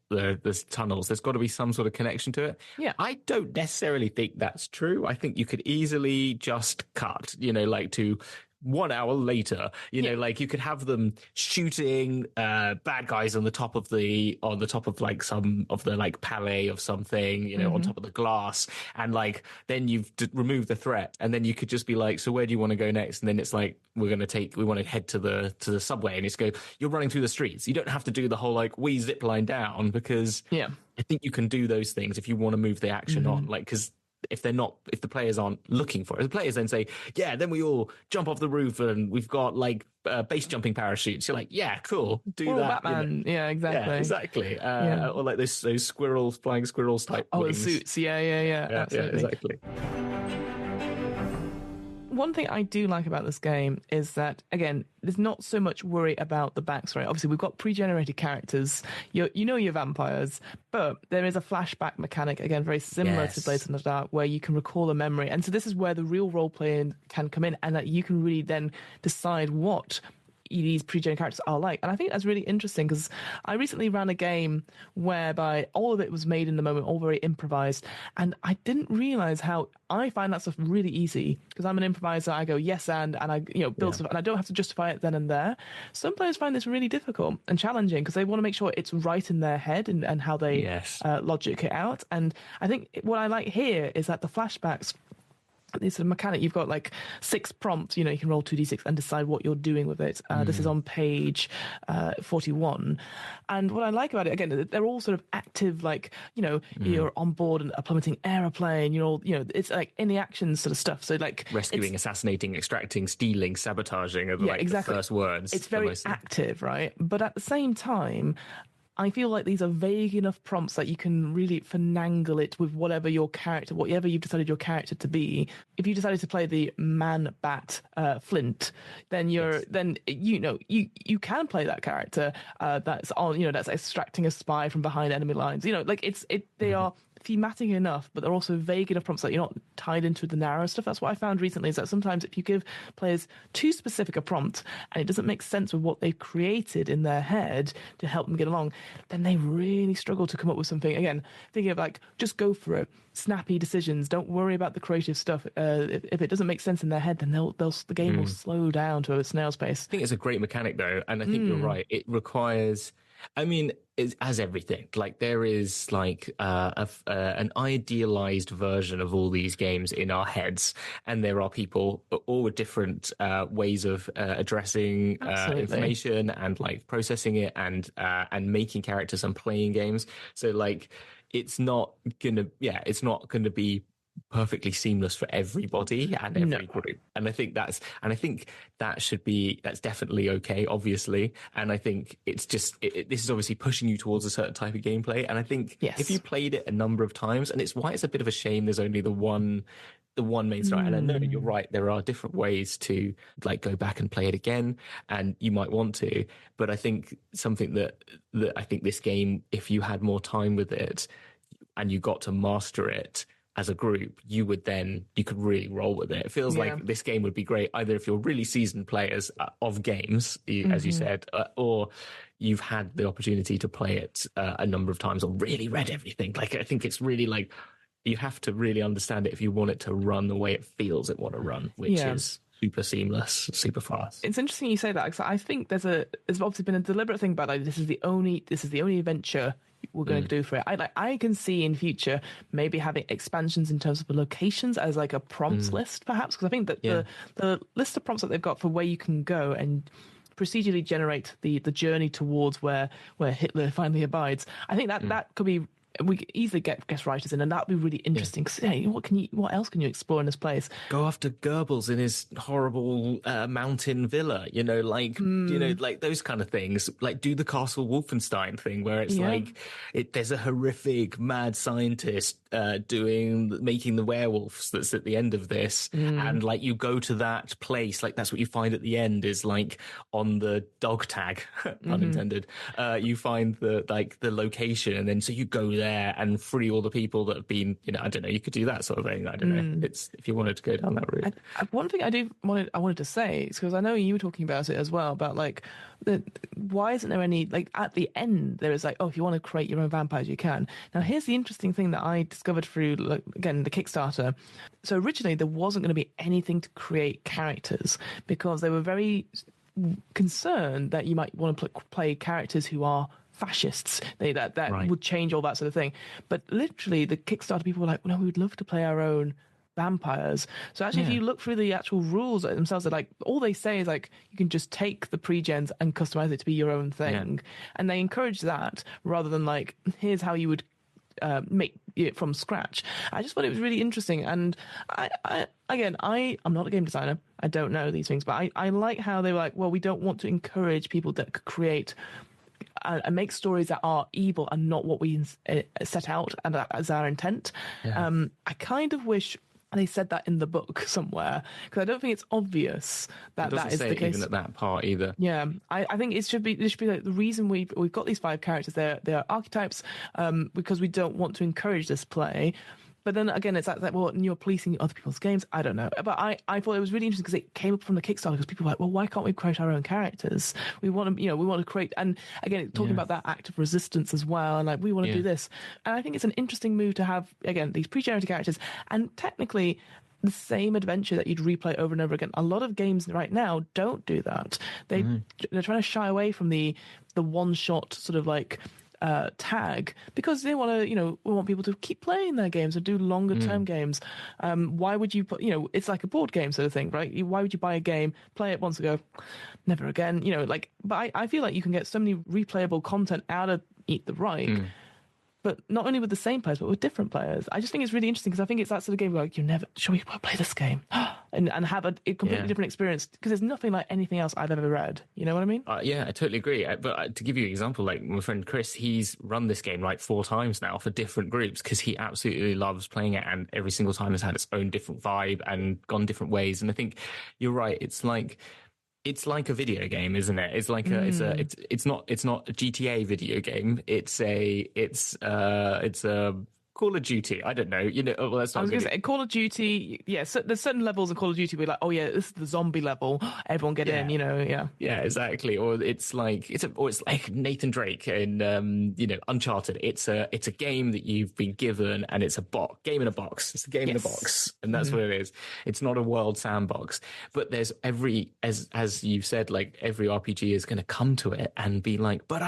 tunnels. There's got to be some sort of connection to it. Yeah, I don't necessarily think that's true. I think you could easily just cut, like to 1 hour later, like you could have them shooting bad guys on the top of like some of the like palais of something, on top of the glass, and like then you've removed the threat, and then you could just be like, so where do you want to go next? And then it's like, we want to head to the subway, and it's you're running through the streets. You don't have to do the whole like we zip line down, because I think you can do those things if you want to move the action on, like, because if the players aren't looking for it, the players then say, then we all jump off the roof and we've got like base jumping parachutes. You're like, yeah, cool, do that. Batman, yeah, exactly. Yeah, exactly. Or like those squirrels, flying squirrels type. Oh, wings. The suits, yeah, absolutely. Yeah, exactly. One thing I do like about this game is that, again, there's not so much worry about the backstory. Obviously, we've got pre-generated characters. You're vampires, but there is a flashback mechanic, again, very similar to Blades in the Dark, where you can recall a memory. And so this is where the real role-playing can come in, and that you can really then decide what these pre-gen characters are like. And I think that's really interesting, because I recently ran a game whereby all of it was made in the moment, all very improvised, and I didn't realize how I find that stuff really easy, because I'm an improviser. I go yes and I build stuff, and I don't have to justify it then and there. Some players find this really difficult and challenging, because they want to make sure it's right in their head and how they logic it out. And I think what I like here is that the flashbacks, this mechanic, you've got like 6 prompts, you can roll 2d6 and decide what you're doing with it. This is on page 41. And what I like about it, again, they're all sort of active, like, you're on board a plummeting aeroplane, it's like in the action sort of stuff. So like rescuing, assassinating, extracting, stealing, sabotaging are the first words. It's very active, right? But at the same time, I feel like these are vague enough prompts that you can really finagle it with whatever you've decided your character to be. If you decided to play the man-bat Flint, then you can play that character that's that's extracting a spy from behind enemy lines. They are thematic enough, but they're also vague enough prompts that you're not tied into the narrow stuff. That's what I found recently, is that sometimes if you give players too specific a prompt and it doesn't make sense with what they've created in their head to help them get along, then they really struggle to come up with something. Again, thinking of like, just go for it. Snappy decisions. Don't worry about the creative stuff. If it doesn't make sense in their head, then the game will slow down to a snail's pace. I think it's a great mechanic though, and I think you're right. It requires, as everything, like there is like an idealized version of all these games in our heads, and there are people all with different ways of addressing information and like processing it and making characters and playing games. So like it's not gonna be perfectly seamless for everybody and every group. And I think that's definitely okay, obviously. And I think it's just, this is obviously pushing you towards a certain type of gameplay. And I think if you played it a number of times, and it's why it's a bit of a shame there's only the one main story. And I know you're right, there are different ways to like go back and play it again, and you might want to, but I think something that I think this game, if you had more time with it and you got to master it as a group, you could really roll with it. It feels like this game would be great either if you're really seasoned players of games, as you said, or you've had the opportunity to play it a number of times or really read everything. Like, I think it's really like, you have to really understand it if you want it to run the way it feels it want to run, which is super seamless, super fast. It's interesting you say that, because I think there's obviously been a deliberate thing about, like, this is the only adventure we're going to do for it. I can see in future maybe having expansions in terms of the locations as like a prompts list, perhaps, because I think that the list of prompts that they've got for where you can go and procedurally generate the journey towards where Hitler finally abides, I think that could be, we could easily get guest writers in, and that'd be really interesting. Because, what else can you explore in this place? Go after Goebbels in his horrible mountain villa, like those kind of things. Like, do the Castle Wolfenstein thing, where it's there's a horrific mad scientist making the werewolves that's at the end of this, and like you go to that place, like that's what you find at the end is like on the dog tag, pun intended. You find the location, and then so you go there and free all the people that have been, I don't know, you could do that sort of thing. I don't know. It's if you wanted to go down that route. One thing I wanted to say is, because I know you were talking about it as well, about like why isn't there any, like, at the end there is like, oh, if you want to create your own vampires you can. Now here's the interesting thing that I discovered through, like, again, the Kickstarter. So originally there wasn't going to be anything to create characters, because they were very concerned that you might want to play characters who are fascists. That would change all that sort of thing. But literally the Kickstarter people were like, no, we would love to play our own vampires. So actually, if you look through the actual rules themselves, they're like, all they say is like, you can just take the pre-gens and customize it to be your own thing. And they encourage that rather than like, here's how you would make it from scratch. I just thought it was really interesting. And I'm not a game designer. I don't know these things, but I like how they were like, well, we don't want to encourage people that could create and make stories that are evil and not what we set out and as our intent. I kind of wish they said that in the book somewhere, because I don't think it's obvious that that is the case. Even at that part either. Yeah, I think this should be like the reason we've got these 5 characters. They're archetypes because we don't want to encourage this play. But then again, it's like, well, you're policing other people's games. I don't know. But I thought it was really interesting because it came up from the Kickstarter, because people were like, well, why can't we create our own characters? We want to create, and again, talking about that act of resistance as well. And like, we want to do this. And I think it's an interesting move to have, again, these pre-generated characters and technically the same adventure that you'd replay over and over again. A lot of games right now don't do that. They're trying to shy away from the one-shot sort of like tag, because they want to, we want people to keep playing their games and do longer term games. Why would you put, it's like a board game sort of thing, right? Why would you buy a game, play it once ago, never again, but I feel like you can get so many replayable content out of Eat the Reich, but not only with the same players, but with different players. I just think it's really interesting, because I think it's that sort of game where, like, shall we play this game? and have a completely different experience, because there's nothing like anything else I've ever read. You know what I mean? Yeah, I totally agree. But to give you an example, like my friend Chris, he's run this game like 4 times now for different groups, because he absolutely loves playing it, and every single time has had its own different vibe and gone different ways. And I think you're right. It's like a video game, isn't it? It's like it's not a GTA video game. It's a Call of Duty. I don't know. Well, that's not. I was going to say Call of Duty. Yeah, so there's certain levels of Call of Duty where like, oh yeah, this is the zombie level. Everyone get in. Yeah. Yeah, exactly. Or it's like Nathan Drake in Uncharted. It's a game that you've been given, and it's a game in a box. It's a game in a box, and that's what it is. It's not a world sandbox. But there's as you've said, like every RPG is going to come to it and be like, but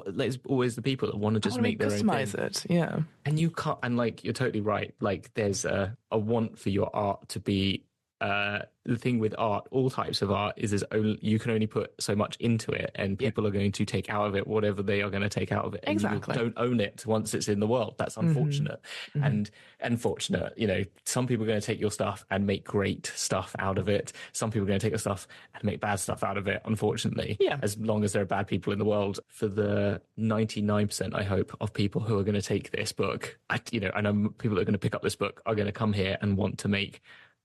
there's always the people that want to just make their own customize thing. it. Yeah, and you can't. And like, you're totally right. Like, there's a want for your art to be the thing with art, all types of art, is only, you can only put so much into it, and people are going to take out of it whatever they are going to take out of it. And exactly. you don't own it once it's in the world. That's unfortunate. And fortunate. Some people are going to take your stuff and make great stuff out of it. Some people are going to take your stuff and make bad stuff out of it, unfortunately. Yeah. As long as there are bad people in the world. For the 99%, I hope, of people who are going to take this book, I know people that are going to pick up this book are going to come here and want to make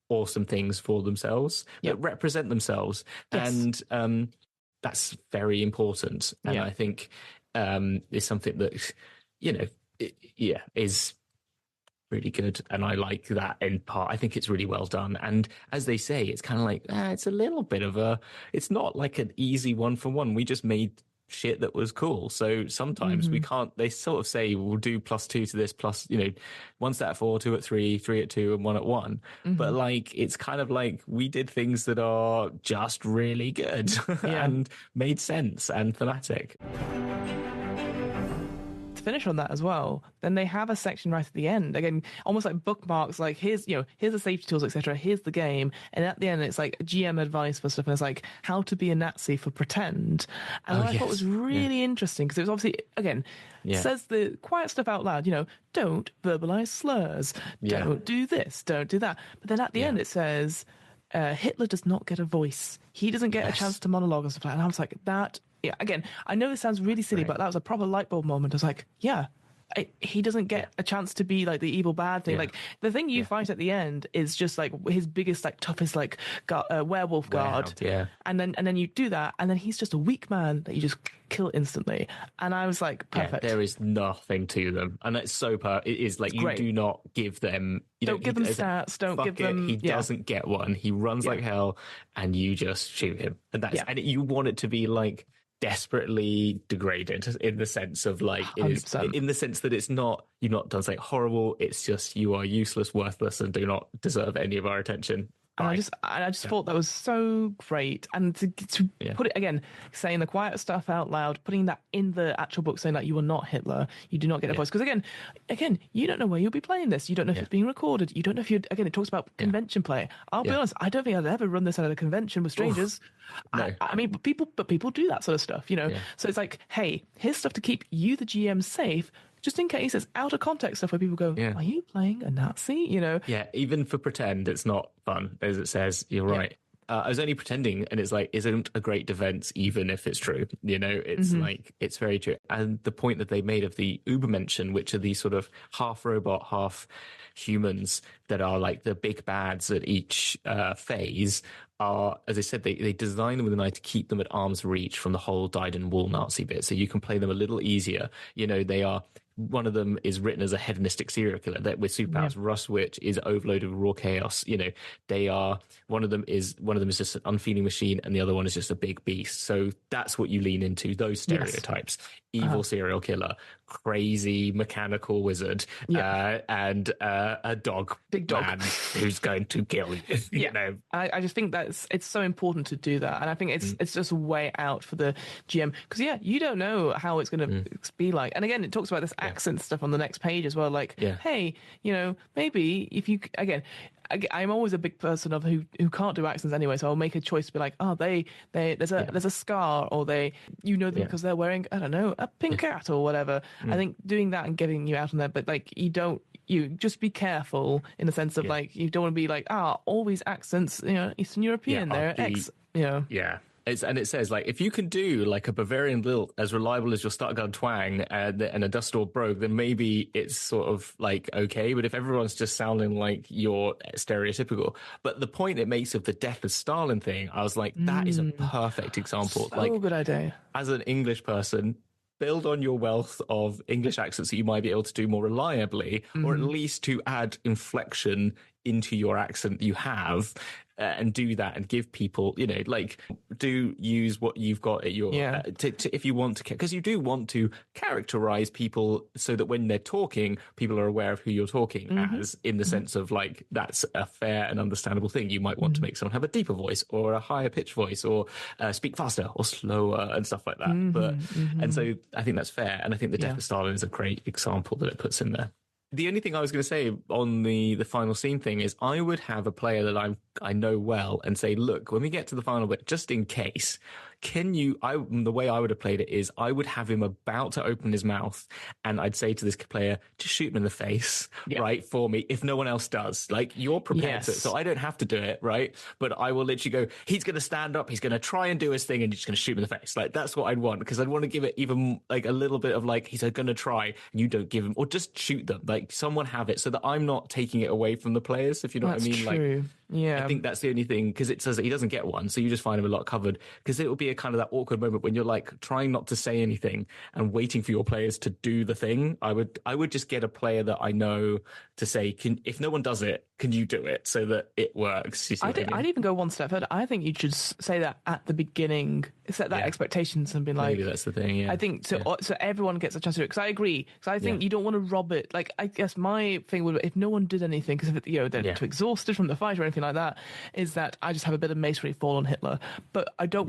awesome things for themselves that represent themselves. Yes. And that's very important. And I think is something that, is really good. And I like that in part. I think it's really well done. And as they say, it's kind of like, it's a little bit of it's not like an easy 1-for-1. We just made shit that was cool. So sometimes we can't, they sort of say we'll do +2 to this, plus, 1 stat at 4, 2 at 3, 3 at 2, and 1 at 1. But like, it's kind of like we did things that are just really good and made sense and thematic. To finish on that as well, then they have a section right at the end, again, almost like bookmarks, like here's the safety tools, etc., here's the game, and at the end it's like GM advice for stuff, and it's like how to be a Nazi for pretend. And what I thought was really interesting, because it was obviously, again, says the quiet stuff out loud, don't verbalize slurs, don't do this, don't do that, but then at the end it says Hitler does not get a voice, he doesn't get a chance to monologue and stuff like that. And I was like, that, again, I know this sounds really silly, but that was a proper light bulb moment. I was like, he doesn't get a chance to be like the evil bad thing. Like the thing you fight at the end is just like his biggest, like toughest, like werewolf guard. And then you do that, and then he's just a weak man that you just kill instantly. And I was like, perfect. There is nothing to them, and it's so it is like, you do not give them. Don't give them stats. Don't give them. He doesn't get one. He runs like hell, and you just shoot him. And that's and you want it to be like desperately degraded, in the sense of like, it is, in the sense that it's not, you've not done something horrible, it's just you are useless, worthless, and do not deserve any of our attention. And I just thought that was so great. And to put it, again, saying the quiet stuff out loud, putting that in the actual book, saying that you are not Hitler, you do not get a voice. Because again, you don't know where you'll be playing this. You don't know if it's being recorded. You don't know if you're, again, it talks about convention play. I'll be honest, I don't think I'd ever run this at a convention with strangers. No. I mean, but people do that sort of stuff, So it's like, hey, here's stuff to keep you, the GM, safe, just in case it's out of context stuff where people go, are you playing a Nazi? Yeah, even for pretend, it's not fun, as it says. You're right. I was only pretending, and it's like, isn't a great defense, even if it's true. It's like, it's very true. And the point that they made of the Übermenschen, which are these sort of half robot, half humans that are like the big bads at each phase, are, as I said, they design them with an eye to keep them at arm's reach from the whole dyed-in-wool Nazi bit, so you can play them a little easier. They are, one of them is written as a hedonistic serial killer that with superpowers. Russ Witch is overloaded with raw chaos. They are, one of them is just an unfeeling machine, and the other one is just a big beast. So that's what you lean into, those stereotypes. Evil serial killer, crazy mechanical wizard, and a big dog man who's going to kill you. I just think that it's so important to do that, and I think it's just a way out for the GM, because you don't know how it's going to be like. And again, it talks about this accent stuff on the next page as well. Like, hey, maybe if you, again, I'm always a big person of who can't do accents anyway, so I'll make a choice to be like, there's a scar, or them because they're wearing, I don't know, a pink hat or whatever. I think doing that and getting you out on there, but like, you just be careful in the sense of like, you don't want to be like, all these accents, Eastern European, they're And it says, like, if you can do like a Bavarian lilt as reliable as your staccato twang and a Dustor brogue, then maybe it's sort of like okay. But if everyone's just sounding like you're stereotypical, but the point it makes of the death of Stalin thing, I was like, that is a perfect example. So good idea. As an English person, build on your wealth of English accents that you might be able to do more reliably, or at least to add inflection into your accent you have, and do that and give people, do use what you've got at your, if you want to, because you do want to characterize people so that when they're talking, people are aware of who you're talking as, in the sense of like, that's a fair and understandable thing. You might want to make someone have a deeper voice or a higher pitch voice, or speak faster or slower and stuff like that. And so I think that's fair. And I think the death of Stalin is a great example that it puts in there. The only thing I was going to say on the final scene thing is I would have a player that I know well and say, look, when we get to the final bit, just in case, the way I would have played it is I would have him about to open his mouth and I'd say to this player, just shoot him in the face, right, for me, if no one else does. Like, you're prepared to, so I don't have to do it, right? But I will literally go, he's going to stand up, he's going to try and do his thing, and you're just going to shoot him in the face. Like, that's what I'd want, because I'd want to give it even like a little bit of like, he's going to try, and you don't give him, or just shoot them. Like, someone have it so that I'm not taking it away from the players, if you know what I mean. True. Like, I think that's the only thing, because it says that he doesn't get one, so you just find him a lot covered, because it will be a kind of that awkward moment when you're like trying not to say anything and waiting for your players to do the thing. I would just get a player that I know to say, if no one does it, can you do it so that it works? I'd even go one step further. I think you should say that at the beginning, set that expectations and be like, maybe that's the thing. Yeah, I think so everyone gets a chance to do it, because I agree, because I think you don't want to rob it. Like, I guess my thing would be, if no one did anything, because if they're too exhausted from the fight or anything like that, is that I just have a bit of masonry fall on Hitler. But I don't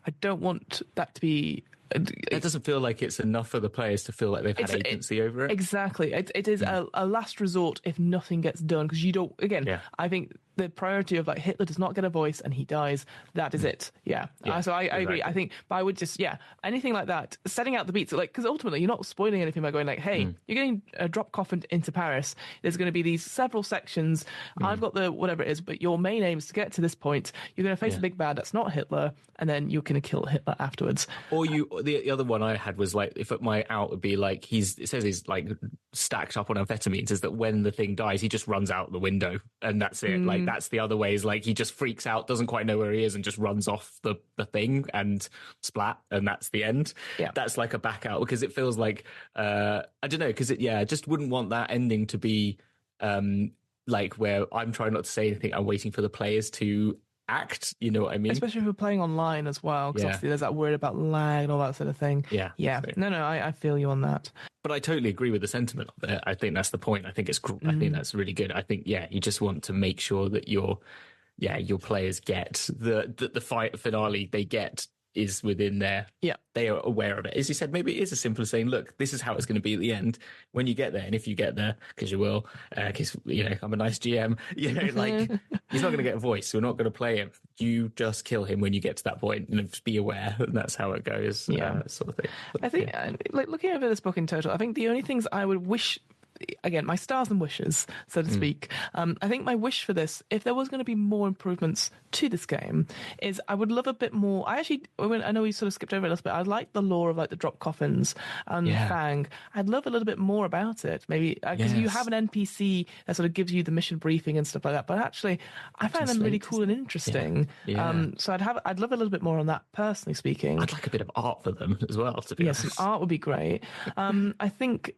I don't want that to be. It doesn't feel like it's enough for the players to feel like they've had agency over it. Exactly. It is a last resort if nothing gets done, because you don't. Again, I think the priority of like Hitler does not get a voice and he dies. That is it. Yeah. So I agree. I think, but I would just anything like that, setting out the beats, like, because ultimately you're not spoiling anything by going like, hey, you're getting drop coffined into Paris. There's going to be these several sections. I've got the whatever it is, but your main aim is to get to this point. You're going to face a big bad that's not Hitler, and then you're going to kill Hitler afterwards. Or the other one I had was like, if my out would be like, it says he's like stacked up on amphetamines, is that when the thing dies, he just runs out the window and that's it. Like, that's the other way, is like he just freaks out, doesn't quite know where he is, and just runs off the thing and splat, and that's the end. That's like a back out, because it feels like I don't know, because I just wouldn't want that ending to be like where I'm trying not to say anything, I'm waiting for the players to act, you know what I mean? Especially if we're playing online as well, because obviously there's that worry about lag and all that sort of thing. Yeah. No, I feel you on that. But I totally agree with the sentiment of it. I think that's the point. I think I think that's really good. I think you just want to make sure that your players get the fight finale they get is within there. They are aware of it. As you said, maybe it is as simple as saying, look, this is how it's going to be at the end when you get there. And if you get there, because you will, because I'm a nice GM, like, he's not going to get a voice, so we're not going to play him. You just kill him when you get to that point, and just be aware, and that's how it goes. Sort of thing. But, I think like looking over this book in total, I think the only things I would wish, again, my stars and wishes, so to speak. I think my wish for this, if there was going to be more improvements to this game, is I would love a bit more. I know we sort of skipped over it a little bit. I like the lore of like the drop coffins and Fang. I'd love a little bit more about it, maybe, because you have an NPC that sort of gives you the mission briefing and stuff like that. But actually, I find them really cool and interesting. So I'd love a little bit more on that, personally speaking. I'd like a bit of art for them as well, to be honest. Some art would be great. I think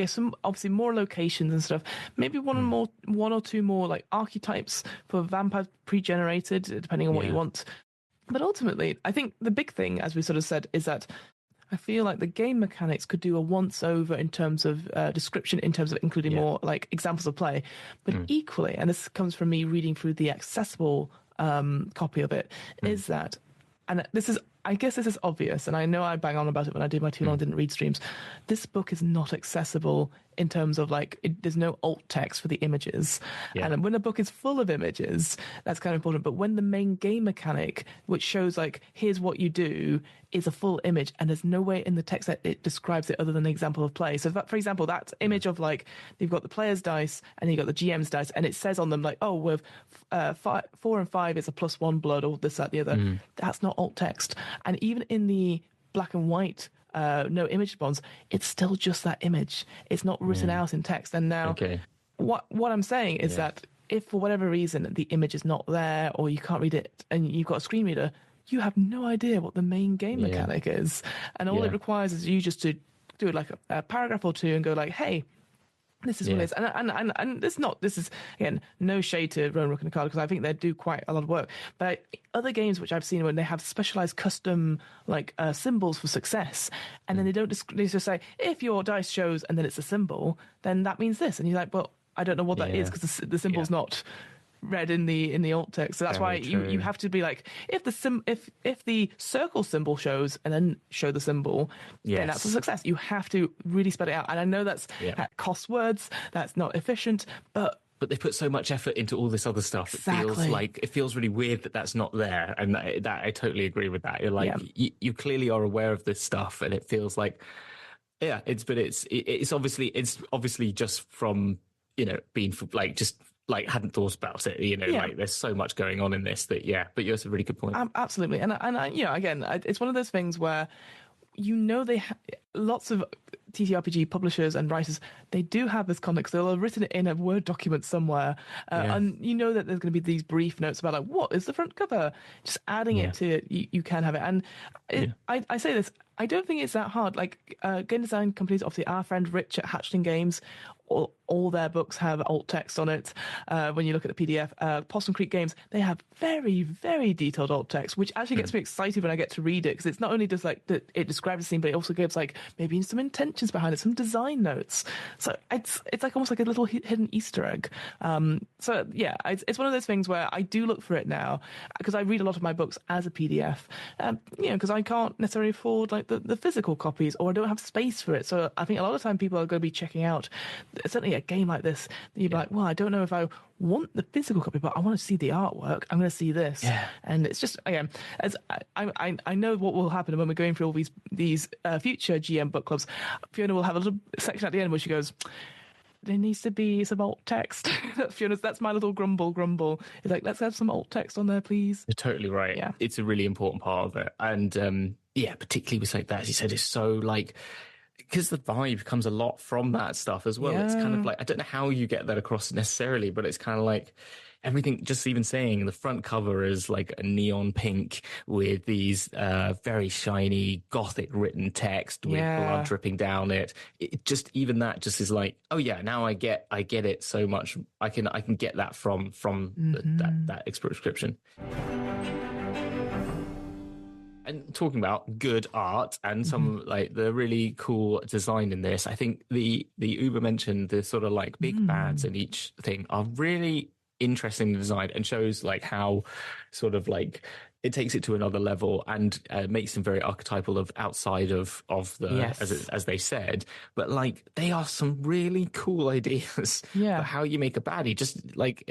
some obviously more locations and stuff. Maybe one or two more like archetypes for vampires pre-generated, depending on what you want. But ultimately, I think the big thing, as we sort of said, is that I feel like the game mechanics could do a once-over in terms of description, in terms of including more like examples of play. But equally, and this comes from me reading through the accessible copy of it, is that, and I guess this is obvious, and I know I bang on about it when I did my Too Long Didn't Read streams. This book is not accessible in terms of like, there's no alt text for the images. And when a book is full of images, that's kind of important. But when the main game mechanic, which shows like, here's what you do, is a full image, and there's no way in the text that it describes it other than an example of play. So for example, that image of like, you've got the player's dice and you've got the GM's dice, and it says on them like, oh, with 4 and 5 is a +1 blood, or this, that, the other. That's not alt text. And even in the black and white no image response, it's still just that image. It's not written out in text. And now what I'm saying is that if for whatever reason the image is not there, or you can't read it and you've got a screen reader, you have no idea what the main game mechanic is. And all it requires is you just to do it like a paragraph or two and go like, hey, this is what it is. And this is, again, no shade to Rowan Rook and Carl, because I think they do quite a lot of work. But other games which I've seen when they have specialized custom like symbols for success, and then they just say, if your dice shows and then it's a symbol, then that means this. And you're like, well, I don't know what that is, because the symbol's not read in the alt text. So that's why you have to be like, if the circle symbol shows and then show the symbol, then that's a success. You have to really spell it out. And I know that costs words, that's not efficient, but they put so much effort into all this other stuff. Exactly. It feels really weird that that's not there, and that I totally agree with that. You're like, you clearly are aware of this stuff, and it feels like, it's obviously just from being like just like hadn't thought about it. Like there's so much going on in this that But it's a really good point. Absolutely, and again, it's one of those things where they lots of TTRPG publishers and writers, they do have this context. They'll have written it in a Word document somewhere, and that there's going to be these brief notes about like, what is the front cover? Just adding it to it, you can have it. And I say this, I don't think it's that hard. Like game design companies, obviously our friend Rich at Hatchling Games, all their books have alt text on it. When you look at the PDF, Possum Creek Games, they have very, very detailed alt text, which actually gets me excited when I get to read it, because it's not only just like that it describes the scene, but it also gives like maybe some intentions behind it, some design notes. So it's like almost like a little hidden Easter egg. It's one of those things where I do look for it now, because I read a lot of my books as a PDF, because I can't necessarily afford like the physical copies, or I don't have space for it. So I think a lot of time people are going to be checking out certainly a game like this, you'd be like, well, I don't know if I want the physical copy, but I want to see the artwork. I'm going to see this. And it's just, again, as I know what will happen when we're going through all these future GM book clubs. Fiona will have a little section at the end where she goes, there needs to be some alt text. That's my little grumble. It's like, let's have some alt text on there, please. You're totally right. Yeah. It's a really important part of it. And particularly with like that, as you said, it's so like, because the vibe comes a lot from that stuff as well. Yeah. It's kind of like, I don't know how you get that across necessarily, but it's kind of like everything, just even saying the front cover is like a neon pink with these very shiny gothic written text with blood dripping down it. It just, even that just is like, oh yeah, now I get it so much. I can get that from that description. And talking about good art and some like the really cool design in this, I think the Uber mentioned the sort of like big bads in each thing are really interesting designed, and shows like how sort of like it takes it to another level and makes them very archetypal of outside of the as they said. But like they are some really cool ideas for how you make a baddie. Just like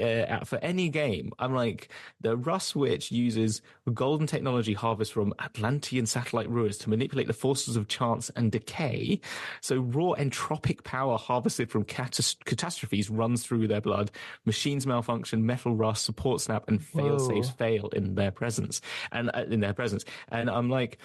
for any game, I'm like, the Rust Witch uses golden technology harvest from Atlantean satellite ruins to manipulate the forces of chance and decay. So raw entropic power harvested from catastrophes runs through their blood. Machines malfunction, metal rust, support snap, and fail-safes fail in their presence. And I'm like,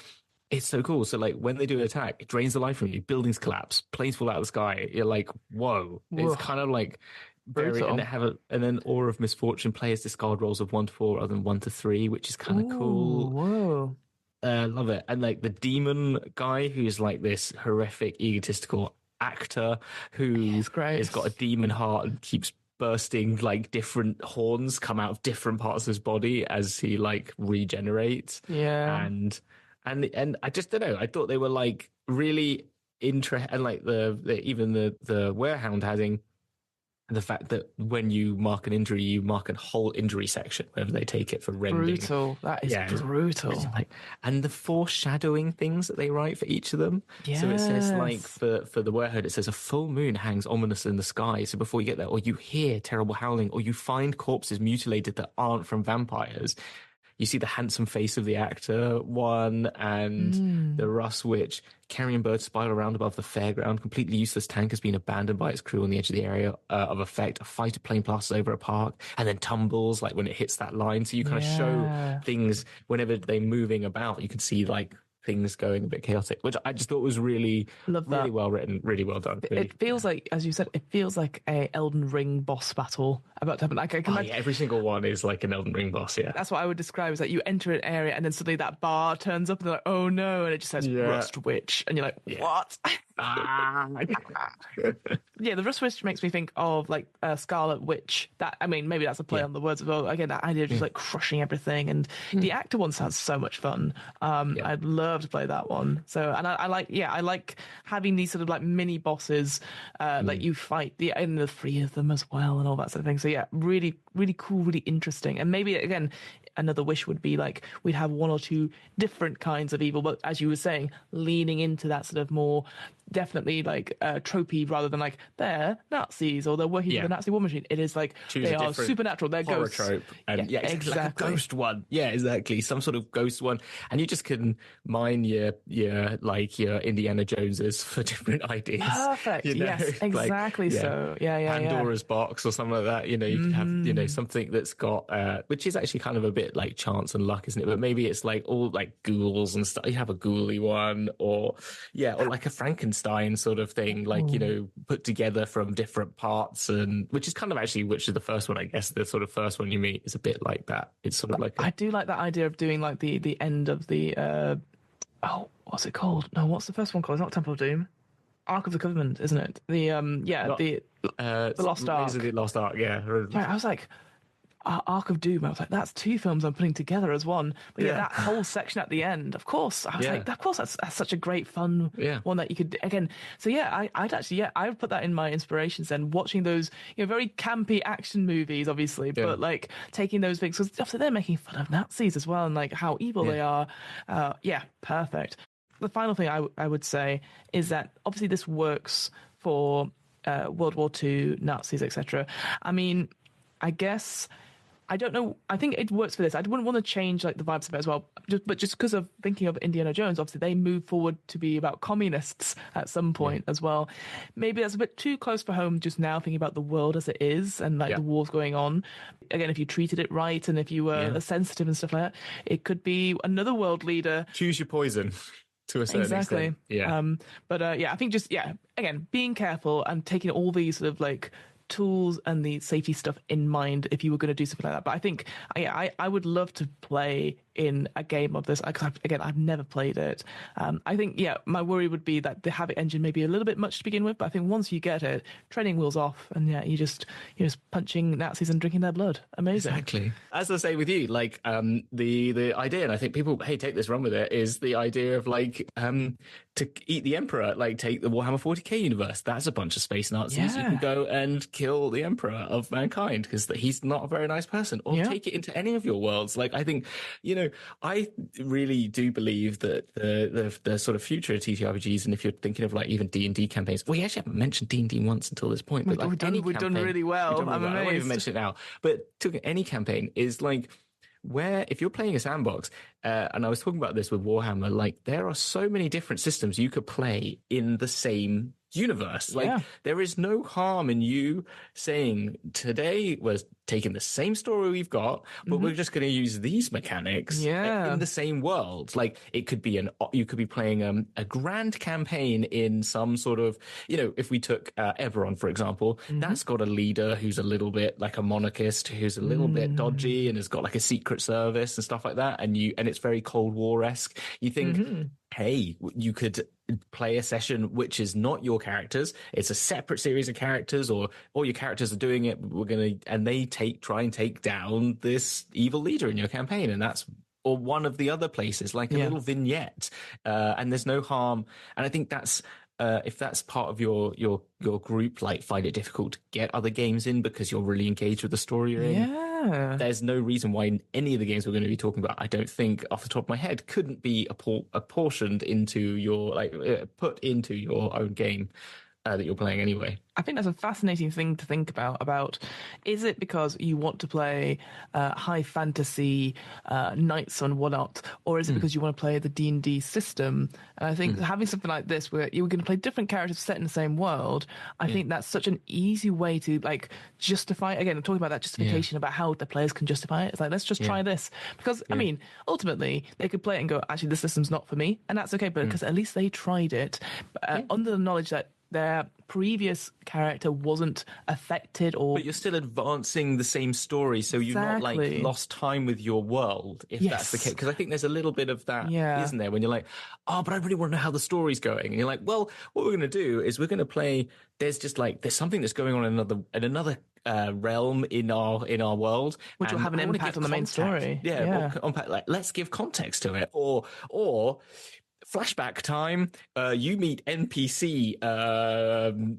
it's so cool. So like when they do an attack, it drains the life from you, buildings collapse, planes fall out of the sky. You're like, whoa. It's kind of like very, and then Aura of Misfortune, players discard rolls of 1 to 4 rather than 1 to 3, which is kind of cool. Whoa. Love it. And like the demon guy, who's like this horrific egotistical actor who has got a demon heart and keeps bursting, like different horns come out of different parts of his body as he like regenerates. And I just don't know, I thought they were like really interesting. And like even the Werehound having the fact that when you mark an injury, you mark a whole injury section, wherever they take it for rending. Brutal. That is brutal. And the foreshadowing things that they write for each of them. Yes. So it says like for the Werehound, it says a full moon hangs ominous in the sky. So before you get there, or you hear terrible howling, or you find corpses mutilated that aren't from vampires. You see the handsome face of the actor one, and the Rust Witch. Carrion birds spiral around above the fairground. Completely useless tank has been abandoned by its crew on the edge of the area of effect. A fighter plane passes over a park and then tumbles like when it hits that line. So you kind of show things whenever they're moving about. You can see like things going a bit chaotic, which I just thought was really well written, really well done. Really. It feels like, as you said, it feels like a Elden Ring boss battle about to happen. Like, every single one is like an Elden Ring boss, That's what I would describe, is that you enter an area and then suddenly that bar turns up and they're like, oh no, and it just says Rust Witch, and you're like, what? Yeah, the Switch makes me think of like Scarlet Witch. That, I mean, maybe that's a play on the words as well. Again, that idea of just like crushing everything, and the actor one sounds so much fun. I'd love to play that one. So, and I like having these sort of like mini bosses, like you fight and the three of them as well, and all that sort of thing. So yeah, really, really cool, really interesting. And maybe again, another wish would be like we'd have one or two different kinds of evil, but as you were saying, leaning into that sort of more definitely like tropey, rather than like they're Nazis or they're working for the Nazi war machine. It is like they are supernatural, they're horror ghosts. Trope. And exactly. Like a ghost one. Yeah, exactly. Some sort of ghost one. And you just can mine your Indiana Joneses for different ideas. Perfect. Yes, exactly. Like, so Pandora's box or something like that. You could have, something that's got, which is actually kind of a bit like chance and luck, isn't it? But maybe it's like all like ghouls and stuff. You have a ghouly one, or like a Frankenstein sort of thing, like put together from different parts, and which is the first one, I guess. The sort of first one you meet is a bit like that. It's sort of like I do like that idea of doing like the end of the what's it called? No, what's the first one called? It's not Temple of Doom. Ark of the Covenant, isn't it? The Lost Ark. The Lost Ark, yeah. Right, I was like, Ark of Doom. I was like, that's two films I'm putting together as one. But that whole section at the end, of course. I was like, of course, that's such a great fun one that you could again. So I would put that in my inspirations then. Watching those, very campy action movies, obviously, but like taking those things, because obviously they're making fun of Nazis as well and like how evil they are. Perfect. The final thing I would say is that obviously this works for World War II, Nazis, etc. I mean, I guess. I don't know. I think it works for this. I wouldn't want to change like the vibes of it as well. But just because of thinking of Indiana Jones, obviously they move forward to be about communists at some point as well. Maybe that's a bit too close for home just now, thinking about the world as it is and like the wars going on. Again, if you treated it right and if you were sensitive and stuff like that, it could be another world leader. Choose your poison. To a certain extent. Yeah. I think just again, being careful and taking all these sort of like tools and the safety stuff in mind if you were going to do something like that. But I think I would love to play in a game of this, because I've never played it. I think my worry would be that the Havoc engine may be a little bit much to begin with, but I think once you get it, training wheels off, and you're just punching Nazis and drinking their blood. Amazing. Exactly. As I say with you, like the idea, and I think people take this, run with it, is the idea of like to eat the Emperor, like take the Warhammer 40k universe. That's a bunch of space Nazis. You can go and kill the Emperor of mankind because he's not a very nice person, or take it into any of your worlds. Like I think I really do believe that the sort of future of TTRPGs, and if you're thinking of like even D&D campaigns, we actually haven't mentioned D&D once until this point. But like we've done really well. I'm amazed. I won't even mention it now. But any campaign is like, where if you're playing a sandbox, and I was talking about this with Warhammer, like there are so many different systems you could play in the same universe. Like there is no harm in you saying, today we're taking the same story we've got, but we're just going to use these mechanics in the same world. Like it could be you could be playing a grand campaign in some sort of, if we took Eberron, for example, that's got a leader who's a little bit like a monarchist, who's a little bit dodgy and has got like a secret service and stuff like that. And it's very Cold War-esque. You think, hey, you could play a session which is not your characters. It's a separate series of characters, or all your characters are doing it. And they try and take down this evil leader in your campaign, and that's or one of the other places, like a little vignette. And there's no harm. And I think that's if that's part of your group, like find it difficult to get other games in because you're really engaged with the story you're in. There's no reason why any of the games we're going to be talking about, I don't think off the top of my head, couldn't be apportioned into your put into your own game that you're playing anyway. I think that's a fascinating thing to think about. Is it because you want to play high fantasy knights and whatnot, or is it because you want to play the D&D system? And I think having something like this where you're going to play different characters set in the same world, I think that's such an easy way to like justify. Again, I'm talking about that justification about how the players can justify it. It's like, let's just try this. Because, I mean, ultimately, they could play it and go, actually, this system's not for me. And that's okay, but because at least they tried it under the knowledge that their previous character wasn't affected or... But you're still advancing the same story, so you're not like lost time with your world, if that's the case. Because I think there's a little bit of that, isn't there? When you're like, oh, but I really want to know how the story's going. And you're like, well, what we're going to do is we're going to play... There's something that's going on in another realm in our world, which will have an impact on the main story. Let's give context to it, or flashback time. You meet NPC,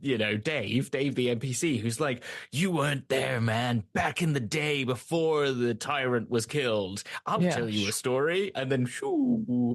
Dave the NPC, who's like, you weren't there, man. Back in the day before the tyrant was killed. I'll tell you a story, and then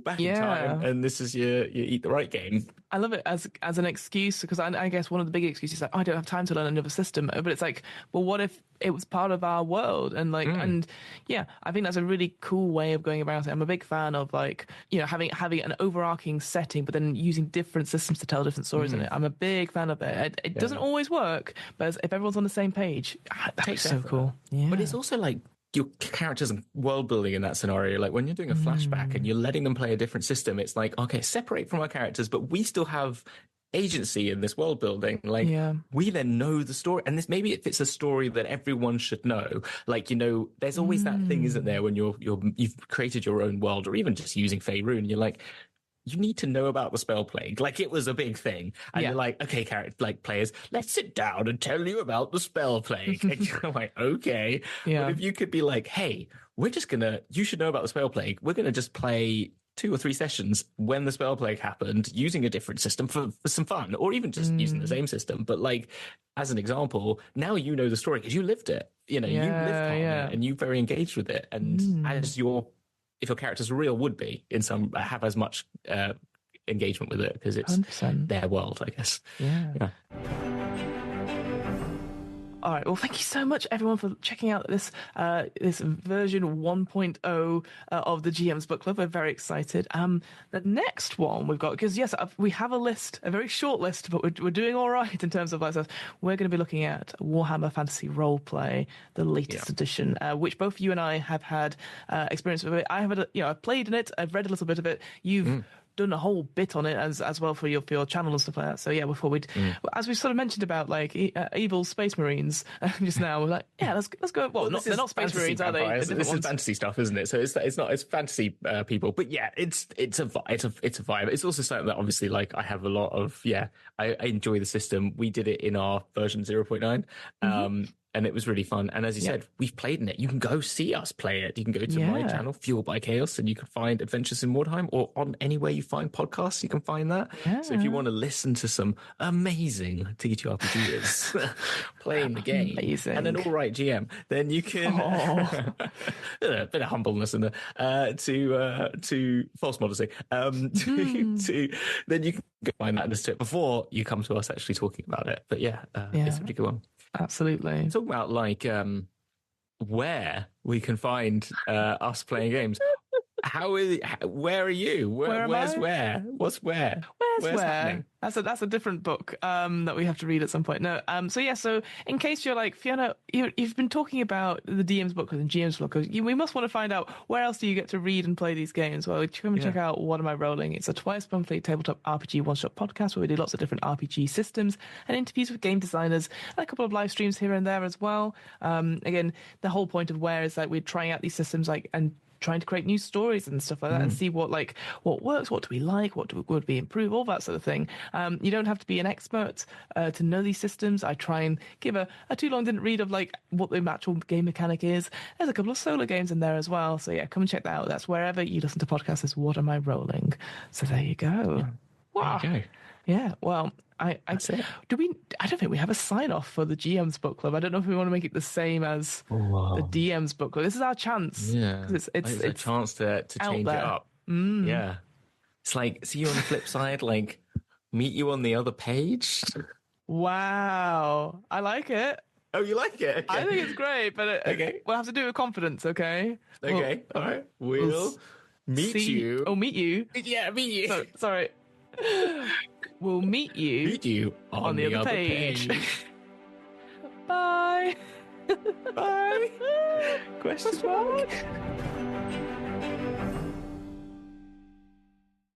back in time, and this is your eat the right game. I love it as an excuse, because I guess one of the big excuses is like, I don't have time to learn another system. But it's like, well, what if it was part of our world? And I think that's a really cool way of going about it. I'm a big fan of having an overarching setting, but then using different systems to tell different stories in it. I'm a big fan of it. It doesn't always work, but if everyone's on the same page, that's so cool. Yeah. But it's also like your characters and world building in that scenario. Like when you're doing a flashback and you're letting them play a different system, it's like, okay, separate from our characters, but we still have agency in this world building. We then know the story, and this, maybe if it's a story that everyone should know, there's always that thing, isn't there, when you've created your own world, or even just using Faerun, you're like, you need to know about the spell plague. Like, it was a big thing. And you're like, okay, players, let's sit down and tell you about the spell plague. And you're like, okay. Yeah. But if you could be like, hey, you should know about the spell plague. We're going to just play 2 or 3 sessions when the spell plague happened, using a different system for some fun, or even just using the same system. But as an example, now you know the story because you lived it. You lived part of it, and you're very engaged with it. And if your characters real, would be have as much engagement with it, because it's 100%. Their world, I guess. Yeah. All right. Well, thank you so much, everyone, for checking out this version 1.0 of the GM's Book Club. We're very excited. The next one we've got, because we have a list, a very short list, but we're doing all right in terms of we're going to be looking at Warhammer Fantasy Roleplay, the latest edition, which both you and I have had experience with it. I have I've played in it. I've read a little bit of it. You've done a whole bit on it as well for your channel and stuff like that. So before as we sort of mentioned about evil space marines just now, we're like, let's go. Well, they're not space marines, are they? This is fantasy stuff, isn't it? So it's fantasy people, but it's a vibe. It's also something that obviously I have a lot of. I enjoy the system. We did it in our version 0.9. And it was really fun. And as you said, we've played in it. You can go see us play it. You can go to my channel, Fueled by Chaos, and you can find Adventures in Mordheim, or on anywhere you find podcasts, you can find that. Yeah. So if you want to listen to some amazing TTRPGers playing the game, and an all right GM, then you can a bit of humbleness in there to false modesty. Then you can go find that and listen to it before you come to us actually talking about it. But it's a pretty good one. Absolutely. Talk about where we can find us playing games. Where are you? Where's where? What's where? Where's where? That's a different book that we have to read at some point. No, so in case you're like, Fiona, you've been talking about the DM's book and GM's book. We must want to find out, where else do you get to read and play these games? Well, come and check out What Am I Rolling? It's a twice-monthly tabletop RPG one-shot podcast where we do lots of different RPG systems and interviews with game designers, and a couple of live streams here and there as well. Again, the whole point of Where is that we're trying out these systems and trying to create new stories and stuff like that, and see what works, what do we like, what would we improve, all that sort of thing. You don't have to be an expert to know these systems. I try and give a too long didn't read of what the actual game mechanic is. There's a couple of solo games in there as well, so come and check that out. That's wherever you listen to podcasts. Is What Am I Rolling? So there you go. Wow. There you go. Yeah, well, I don't think we have a sign off for the GM's Book Club. I don't know if we want to make it the same as the DM's Book Club. This is our chance. Yeah, it's a chance to change it up. Yeah, it's see you on the flip side. Meet you on the other page. Wow, I like it. Oh, you like it? Okay. I think it's great, but we'll have to do it with confidence. Okay. Okay. All right. We'll meet you. Oh, meet you. Yeah, meet you. Sorry. We'll meet you on the other page. Bye. Bye. Question mark.